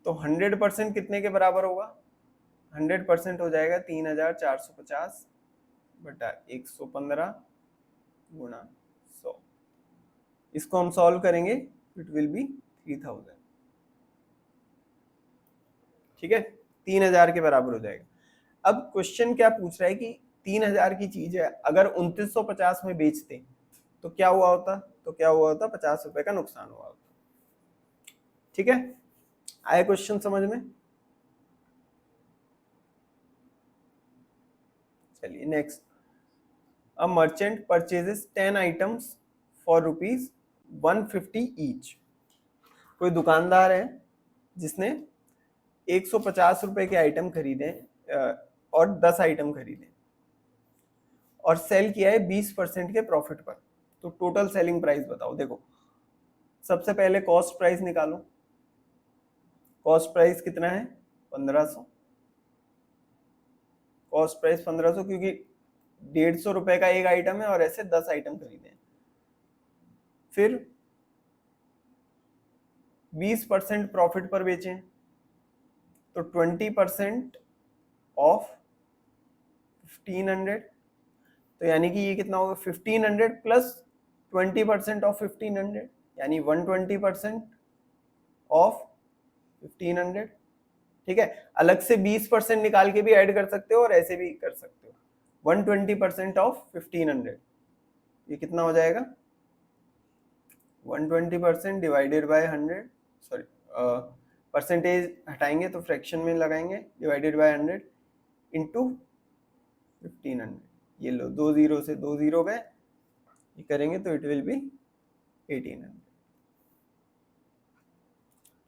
तो 100% कितने के बराबर होगा? 100% हो जाएगा 3450 बटा 115 गुणा 100। इसको हम सॉल्व करेंगे, इट विल बी 3000। ठीक है, 3000 के बराबर हो जाएगा। अब क्वेश्चन क्या पूछ रहा है कि 3000 की चीज है, अगर 2950 में बेचते तो क्या हुआ होता? तो क्या हुआ होता? 50 रुपए का नुकसान हुआ होता। ठीक है, आया क्वेश्चन समझ में? चलिए next, a merchant purchases 10 items for rupees 150 each. कोई दुकानदार है जिसने 150 रुपए के आइटम खरीदे और 10 आइटम खरीदे और सेल किया है 20% के प्रॉफिट पर। तो टोटल सेलिंग प्राइस बताओ। देखो, सबसे पहले कॉस्ट प्राइस निकालो। कॉस्ट प्राइस कितना है? 1500। कॉस्ट प्राइस 1500 क्योंकि 150 रुपए का एक आइटम है और ऐसे 10 आइटम खरीदे। फिर 20% प्रॉफिट पर बेचे, तो 20% ऑफ 1500। तो यानी कि ये कितना होगा? 1500 प्लस 20% ऑफ 1500, यानी 120% ऑफ 1500। ठीक है, अलग से 20% निकाल के भी ऐड कर सकते हो और ऐसे भी कर सकते हो। 120% ऑफ 1500, ये कितना हो जाएगा? 120% डिवाइडेड बाय 100, सॉरी परसेंटेज हटाएंगे तो फ्रैक्शन में लगाएंगे, डिवाइडेड बाय 100 इंटू 1500, ये लो 2 0 से 2 0 गए, ये करेंगे तो इट विल बी 1800।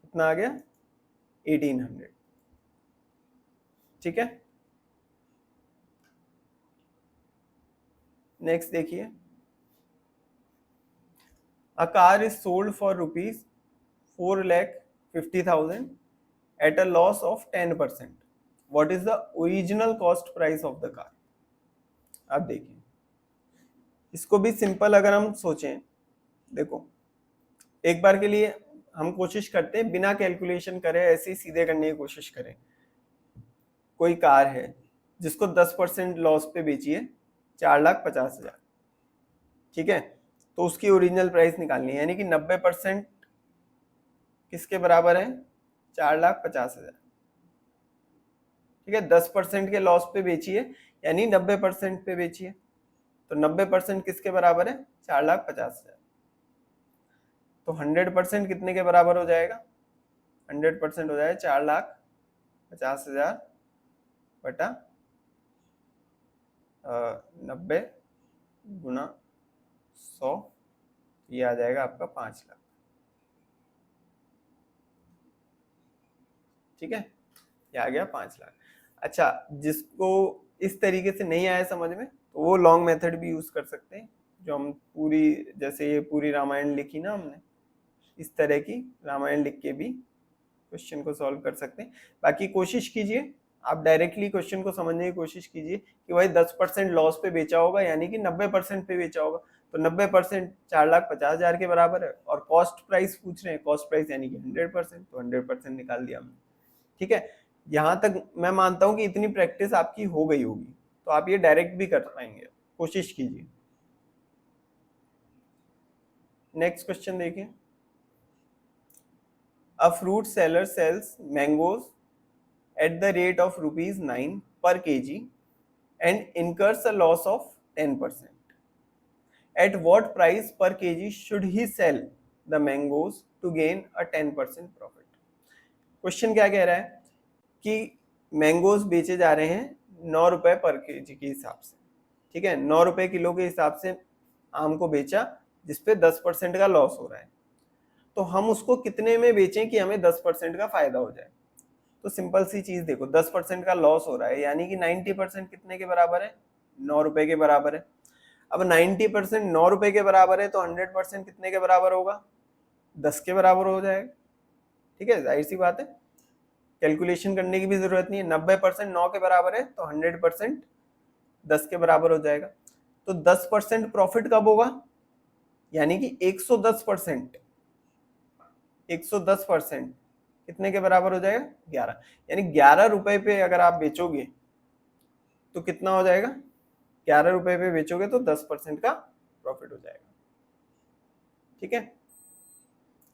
कितना आ गया? 1800। ठीक है, नेक्स्ट देखिए, a car is sold for rupees 4,50,000 at a loss of 10%. What is the original cost price of the car? अब देखिए, इसको भी सिंपल अगर हम सोचें, देखो एक बार के लिए हम कोशिश करते हैं बिना कैलकुलेशन करे ऐसे ही सीधे करने की कोशिश करें। कोई कार है जिसको 10% लॉस पे बेची है 4,50,000, ठीक है, तो उसकी ओरिजिनल प्राइस निकालनी है, यानी कि 90% किसके बराबर है? 4,50,000। ठीक है, 10% के लॉस पे बेची है, यानी 90% पे बेची है, तो 90% किसके बराबर है? 4,50,000। तो 100% कितने के बराबर हो जाएगा? 100% हो जाएगा 4,50,000 बटा 90 गुना 100, ये आ जाएगा आपका 5 लाख। ठीक है, ये आ गया 5 लाख। अच्छा, जिसको इस तरीके से नहीं आया समझ में, तो वो लॉन्ग मेथड भी यूज कर सकते हैं, जो हम पूरी, जैसे ये पूरी रामायण लिखी ना हमने, इस तरह की रामायण लिख के भी क्वेश्चन को सॉल्व कर सकते हैं। बाकी कोशिश कीजिए, आप डायरेक्टली क्वेश्चन को समझने की कोशिश कीजिए कि भाई 10% लॉस पे बेचा होगा, यानी कि 90% पे बेचा होगा, तो 90% 4,50,000 के बराबर है, और कॉस्ट प्राइस पूछ रहे हैं, कॉस्ट प्राइस यानी कि 100%, तो 100% निकाल दिया हमने। ठीक है, यहां तक मैं मानता हूं कि इतनी प्रैक्टिस आपकी हो गई होगी, तो आप ये डायरेक्ट भी कर पाएंगे, कोशिश कीजिए। नेक्स्ट क्वेश्चन देखिए, a fruit seller sales mangoes at the rate of rupees 9 per kg and incurs a loss of 10%. At what price per kg should he sell the mangoes to gain a 10% profit? Question क्या कह रहा है कि mangoes बेचे जा रहे हैं 9 रुपए पर केजी के हिसाब से। ठीक है, 9 रुपए किलो के हिसाब से आम को बेचा, जिसपे 10% का लॉस हो रहा है, तो हम उसको कितने में बेचें कि हमें 10% का फायदा हो जाए? तो सिंपल सी चीज देखो, 10% का लॉस हो रहा है, यानी कि 90% कितने के बराबर है? 9 रुपए के बराबर है। अब 90% 9 रुपए के बराबर है, तो 100% कितने के बराबर होगा? 10 के बराबर हो जाएगा। ठीक है, जाहिर सी बात है, कैलकुलेशन करने की भी जरूरत नहीं है। 90% 9 के बराबर है, तो 100% 10 के बराबर हो जाएगा। तो 10% प्रॉफिट कब होगा? यानी कि 110%, 110% कितने के बराबर हो जाएगा? 11। यानी 11 रुपए पे अगर आप बेचोगे तो कितना हो जाएगा? 11 रुपए पे बेचोगे तो 10% का प्रॉफिट हो जाएगा। ठीक है,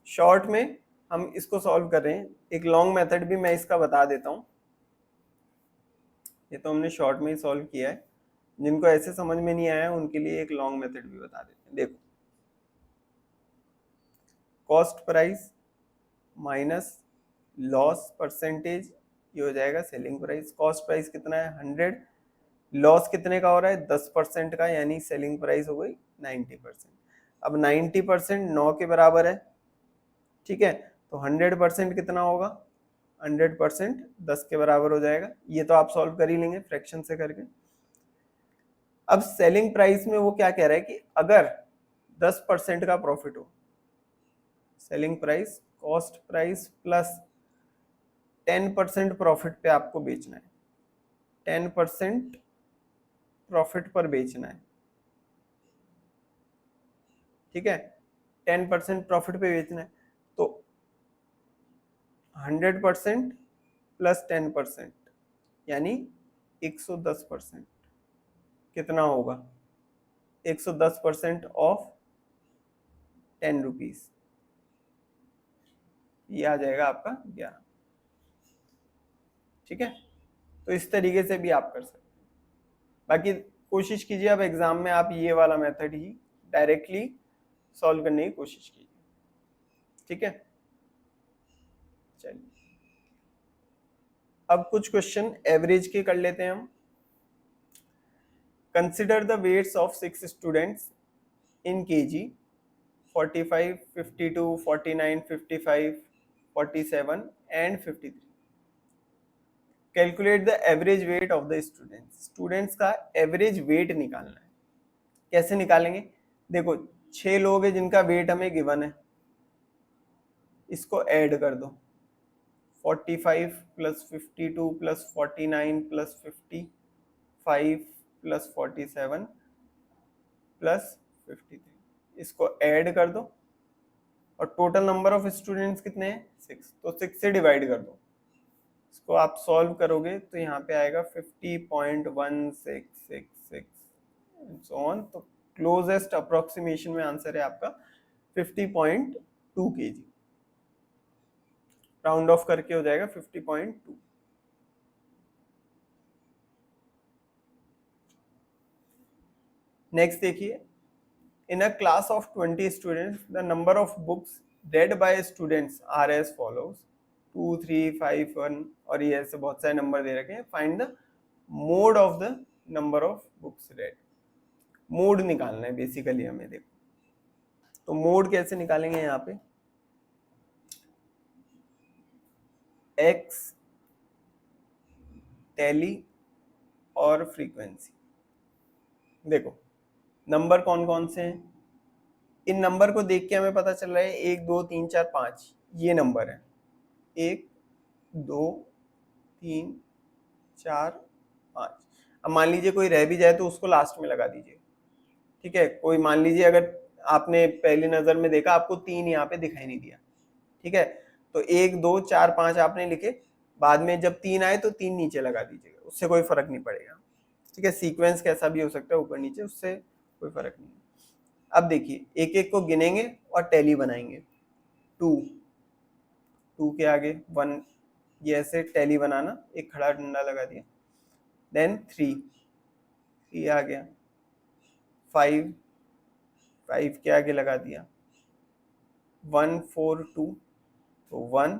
शॉर्ट में हम इसको सॉल्व कर रहे हैं, एक लॉन्ग मेथड भी मैं इसका बता देता हूं। ये तो हमने शॉर्ट में ही सॉल्व किया है, जिनको ऐसे समझ में नहीं आया उनके लिए एक लॉन्ग मेथड भी बता देते हैं। देखो, cost price minus loss percentage, ये हो जाएगा सेलिंग प्राइस। कॉस्ट प्राइस कितना है? 100, लॉस कितने का हो रहा है? 10% का, यानी सेलिंग प्राइस हो गई 90%। अब 90% 9 के बराबर है, ठीक है, तो 100% कितना होगा? 100% 10 के बराबर हो जाएगा। ये तो आप सॉल्व कर ही लेंगे फ्रैक्शन से करके। अब सेलिंग प्राइस में वो क्या कह रहा है कि अगर 10% का प्रॉफिट हो, selling price cost price plus 10% profit पे आपको बेचना है, 10% प्रॉफिट पर बेचना है। ठीक है, 10% प्रॉफिट पे बेचना है, तो 100% प्लस 10% यानी 110%। कितना होगा? 110% ऑफ 10 रुपीज, ये आ जाएगा आपका 11। ठीक है, तो इस तरीके से भी आप कर सकते हैं। बाकी कोशिश कीजिए अब एग्जाम में आप ये वाला मेथड ही डायरेक्टली सॉल्व करने की कोशिश कीजिए। ठीक है, चलिए अब कुछ क्वेश्चन एवरेज के कर लेते हैं हम। Consider the weights of 6 students in KG 45, 52, 49, 55, 47 and 53. Calculate the average weight of the students. Students का एवरेज वेट निकालना है. कैसे निकालेंगे? देखो 6 लोग हैं जिनका वेट हमें गिवन है, इसको ऐड कर दो. 45 plus 52 plus 49 plus 55 plus 47 plus 53, इसको ऐड कर दो. और टोटल नंबर ऑफ स्टूडेंट्स कितने हैं? 6. तो 6 से डिवाइड कर दो. इसको आप सॉल्व करोगे तो यहाँ पे आएगा 50.1666 सो ऑन. तो क्लोजेस्ट अप्रोक्सीमेशन में आंसर है आपका 50.2 kg. राउंड ऑफ करके हो जाएगा 50.2. नेक्स्ट देखिए, in a class of 20 students the number of books read by students are as follows. 2, 3, 5, 1 और ये ऐसे बहुत सारे नंबर दे रखे हैं. Find the mode of the number of books read. Mode निकालना है बेसिकली हमें. देखो तो मोड कैसे निकालेंगे? यहाँ पे एक्स, टैली और फ्रीक्वेंसी. देखो नंबर कौन कौन से हैं? इन नंबर को देख के हमें पता चल रहा है 1, 2, 3, 4, 5 ये नंबर है. 1, 2, 3, 4, 5. अब मान लीजिए कोई रह भी जाए तो उसको लास्ट में लगा दीजिए. ठीक है, कोई मान लीजिए अगर आपने पहली नजर में देखा आपको 3 यहाँ पे दिखाई नहीं दिया. ठीक है, तो 1, 2, 4, 5 आपने लिखे, बाद में जब 3 आए तो 3 नीचे लगा दीजिएगा, उससे कोई फर्क नहीं पड़ेगा. ठीक है, सीक्वेंस कैसा भी हो सकता है ऊपर नीचे, उससे कोई फर्क नहीं. अब देखिए एक एक को गिनेंगे और टैली बनाएंगे. 2 के आगे 1, ये ऐसे टैली बनाना, एक खड़ा डंडा लगा दिया. देन 3 आ गया. 5 के आगे लगा दिया. 1, 4, 2 तो 1,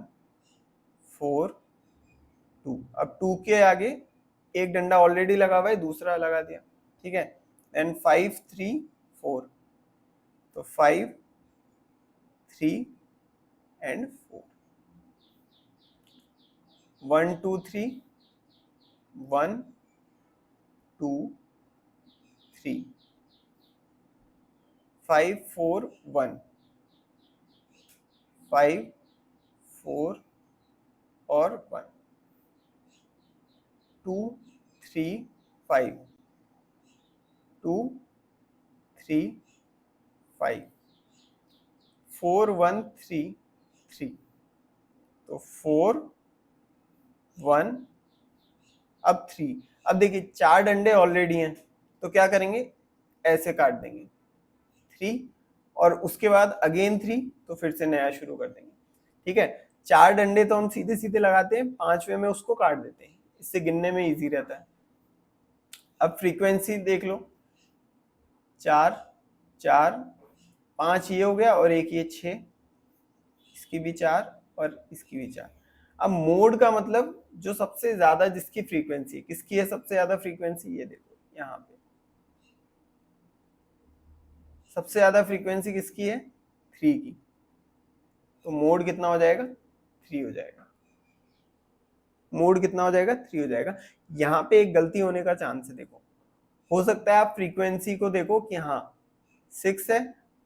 4, 2. अब 2 के आगे एक डंडा ऑलरेडी लगा हुआ है, दूसरा लगा दिया. ठीक है, देन 5, 3, 4 तो 5, 3 एंड 4. 1, 2, 3, 1, 2, 3, 5, 4, 1, 5, 4 और 1, 2, 3, 5, 2, 3, 5, 4, 1, 3, 3 तो 4, 1 अब 3. अब देखिए 4 डंडे ऑलरेडी हैं तो क्या करेंगे? ऐसे काट देंगे 3 और उसके बाद अगेन 3, तो फिर से नया शुरू कर देंगे. ठीक है, 4 डंडे तो हम सीधे सीधे लगाते हैं, 5वें में उसको काट देते हैं, इससे गिनने में इजी रहता है. अब फ्रीक्वेंसी देख लो, 4, 4, 5 ये हो गया और एक ये 6, इसकी भी 4 और इसकी भी 4. अब मोड का मतलब जो सबसे ज्यादा जिसकी फ्रीक्वेंसी, किसकी है सबसे ज्यादा फ्रीक्वेंसी? ये देखो यहाँ पे सबसे ज्यादा फ्रीक्वेंसी किसकी है? 3 की. तो मोड कितना हो जाएगा? 3 हो जाएगा. मोड कितना हो जाएगा? 3 हो जाएगा. यहाँ पे एक गलती होने का चांस है. देखो हो सकता है आप फ्रीक्वेंसी को देखो कि हाँ 6 है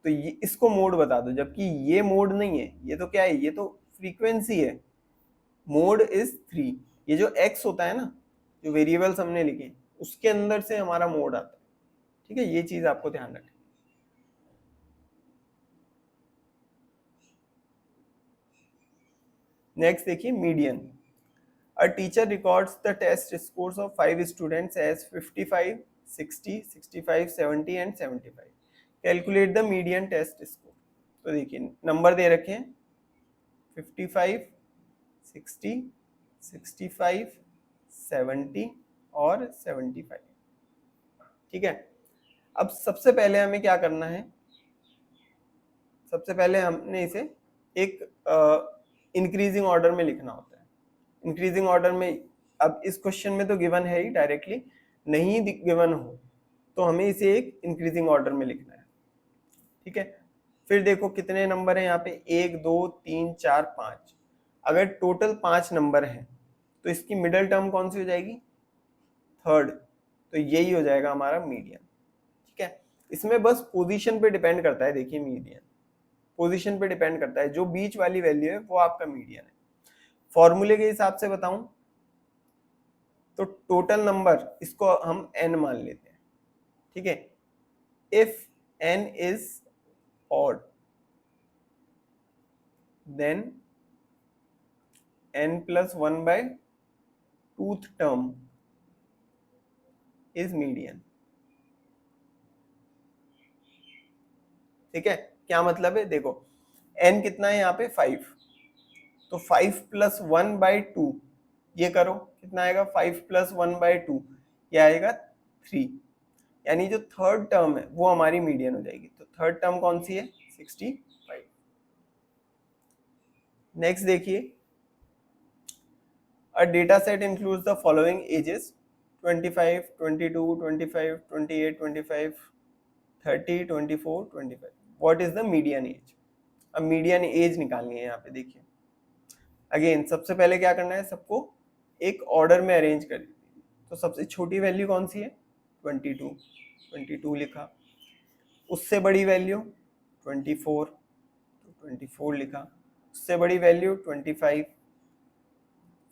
तो ये इसको मोड बता दो, जबकि ये मोड नहीं है. ये तो क्या है? ये तो फ्रीक्वेंसी है. Mode is 3. ये जो x होता है ना, जो वेरिएबल्स हमने लिखे उसके अंदर से हमारा मोड आता है. ठीक है, ये चीज आपको ध्यान रखनी. नेक्स्ट देखिए median. A teacher records the test scores of 5 students as 55, 60, 65, 70 and 75. Calculate the median test score. तो देखिए नंबर दे रखे हैं 55, 60, 65, 70 और 75. ठीक है, अब सबसे पहले हमें क्या करना है? सबसे पहले हमने इसे एक इंक्रीजिंग ऑर्डर में लिखना होता है. इंक्रीजिंग ऑर्डर में अब इस क्वेश्चन में तो गिवन है ही, डायरेक्टली नहीं गिवन हो तो हमें इसे एक इंक्रीजिंग ऑर्डर में लिखना है। ठीक है, फिर देखो कितने नंबर हैं यहाँ पे, 1 2 3 4 5। अगर टोटल 5 नंबर हैं तो इसकी मिडल टर्म कौन सी हो जाएगी, थर्ड, तो यही हो जाएगा हमारा मीडियन। ठीक है, इसमें बस पोजीशन पे डिपेंड करता है, देखिए मीडियन पोजीशन पे डिपेंड करता है, जो बीच वाली वैल्यू है वो आपका मीडियन है। फॉर्मूले के हिसाब से बताऊं तो टोटल नंबर इसको हम n मान लेते हैं। ठीक है, if n is odd then n plus 1 by tooth term is median। ठीक है, क्या मतलब है, देखो n कितना है यहाँ पे 5, तो 5 plus 1 by 2, ये करो कितना आएगा, 5 plus 1 by 2 ये आएगा 3, यानी जो थर्ड टर्म है वो हमारी मीडियन हो जाएगी। तो थर्ड टर्म कौन सी है, 65। नेक्स्ट देखिए, a data set includes the following ages 25 22 25 28 25 30 24 25। what is the median age। अब मीडियन एज निकालनी है यहाँ पे। देखिए अगेन सबसे पहले क्या करना है, सबको एक ऑर्डर में अरेंज कर दीजिए। तो सबसे छोटी वैल्यू कौन सी है, 22, 22 लिखा। उससे बड़ी वैल्यू 24, तो 24 लिखा। उससे बड़ी वैल्यू 25,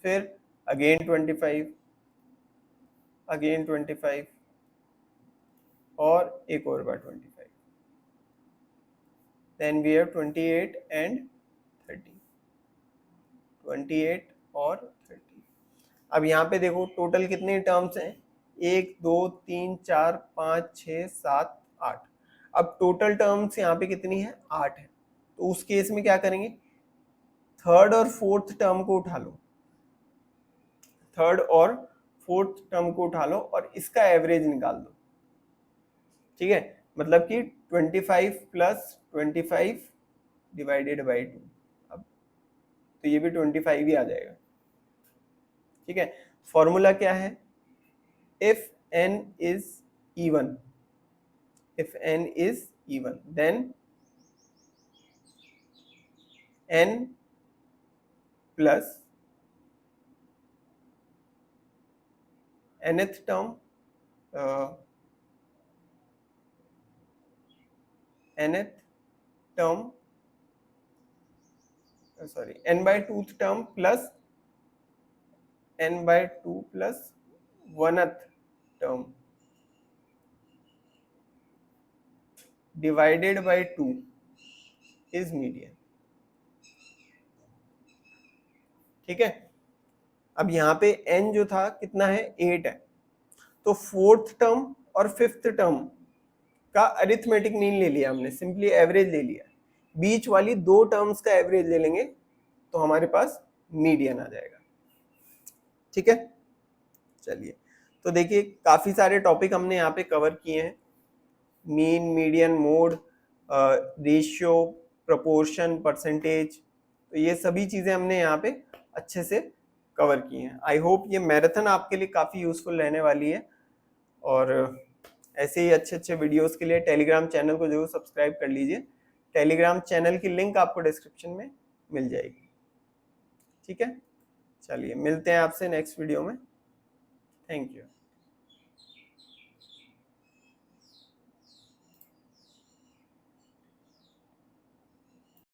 फिर अगेन 25, अगेन 25 और एक और बार 25। देन वी हैव 28 एंड 30, 28 और 30। अब यहाँ पे देखो टोटल कितने टर्म्स हैं, 1 2 3 4 5 6 7 8। अब टोटल टर्म्स यहाँ पे कितनी है, 8 है। तो उस केस में क्या करेंगे, थर्ड और फोर्थ टर्म को उठा लो, थर्ड और फोर्थ टर्म को उठा लो और इसका एवरेज निकाल दो। ठीक है, मतलब कि 25 प्लस 25 डिवाइडेड बाई 2, अब तो ये भी 25 ही आ जाएगा। ठीक है, फॉर्मूला क्या है, if n is even, if n is even then n plus nth term nth term sorry n by 2th term plus n by 2 plus 1th term divided by 2 is median। ठीक है, अब यहाँ पे n जो था कितना है, 8 है। तो फोर्थ टर्म और फिफ्थ टर्म का अरिथमेटिक मीन ले लिया हमने, सिंपली एवरेज ले लिया। बीच वाली दो टर्म्स का एवरेज ले लेंगे तो हमारे पास मीडियन आ जाएगा। ठीक है, चलिए तो देखिए काफी सारे टॉपिक हमने यहाँ पे कवर किए हैं, mean median mole ratio proportion percentage, तो ये सभी चीजें हमने यहाँ पे अच्छे से कवर की हैं। आई होप ये मैराथन आपके लिए काफी यूजफुल रहने वाली है। और ऐसे ही अच्छे अच्छे वीडियोस के लिए टेलीग्राम चैनल को जरूर सब्सक्राइब कर लीजिए। टेलीग्राम चैनल की लिंक आपको डिस्क्रिप्शन में मिल जाएगी। ठीक है, चलिए मिलते हैं आपसे नेक्स्ट वीडियो में। Thank you.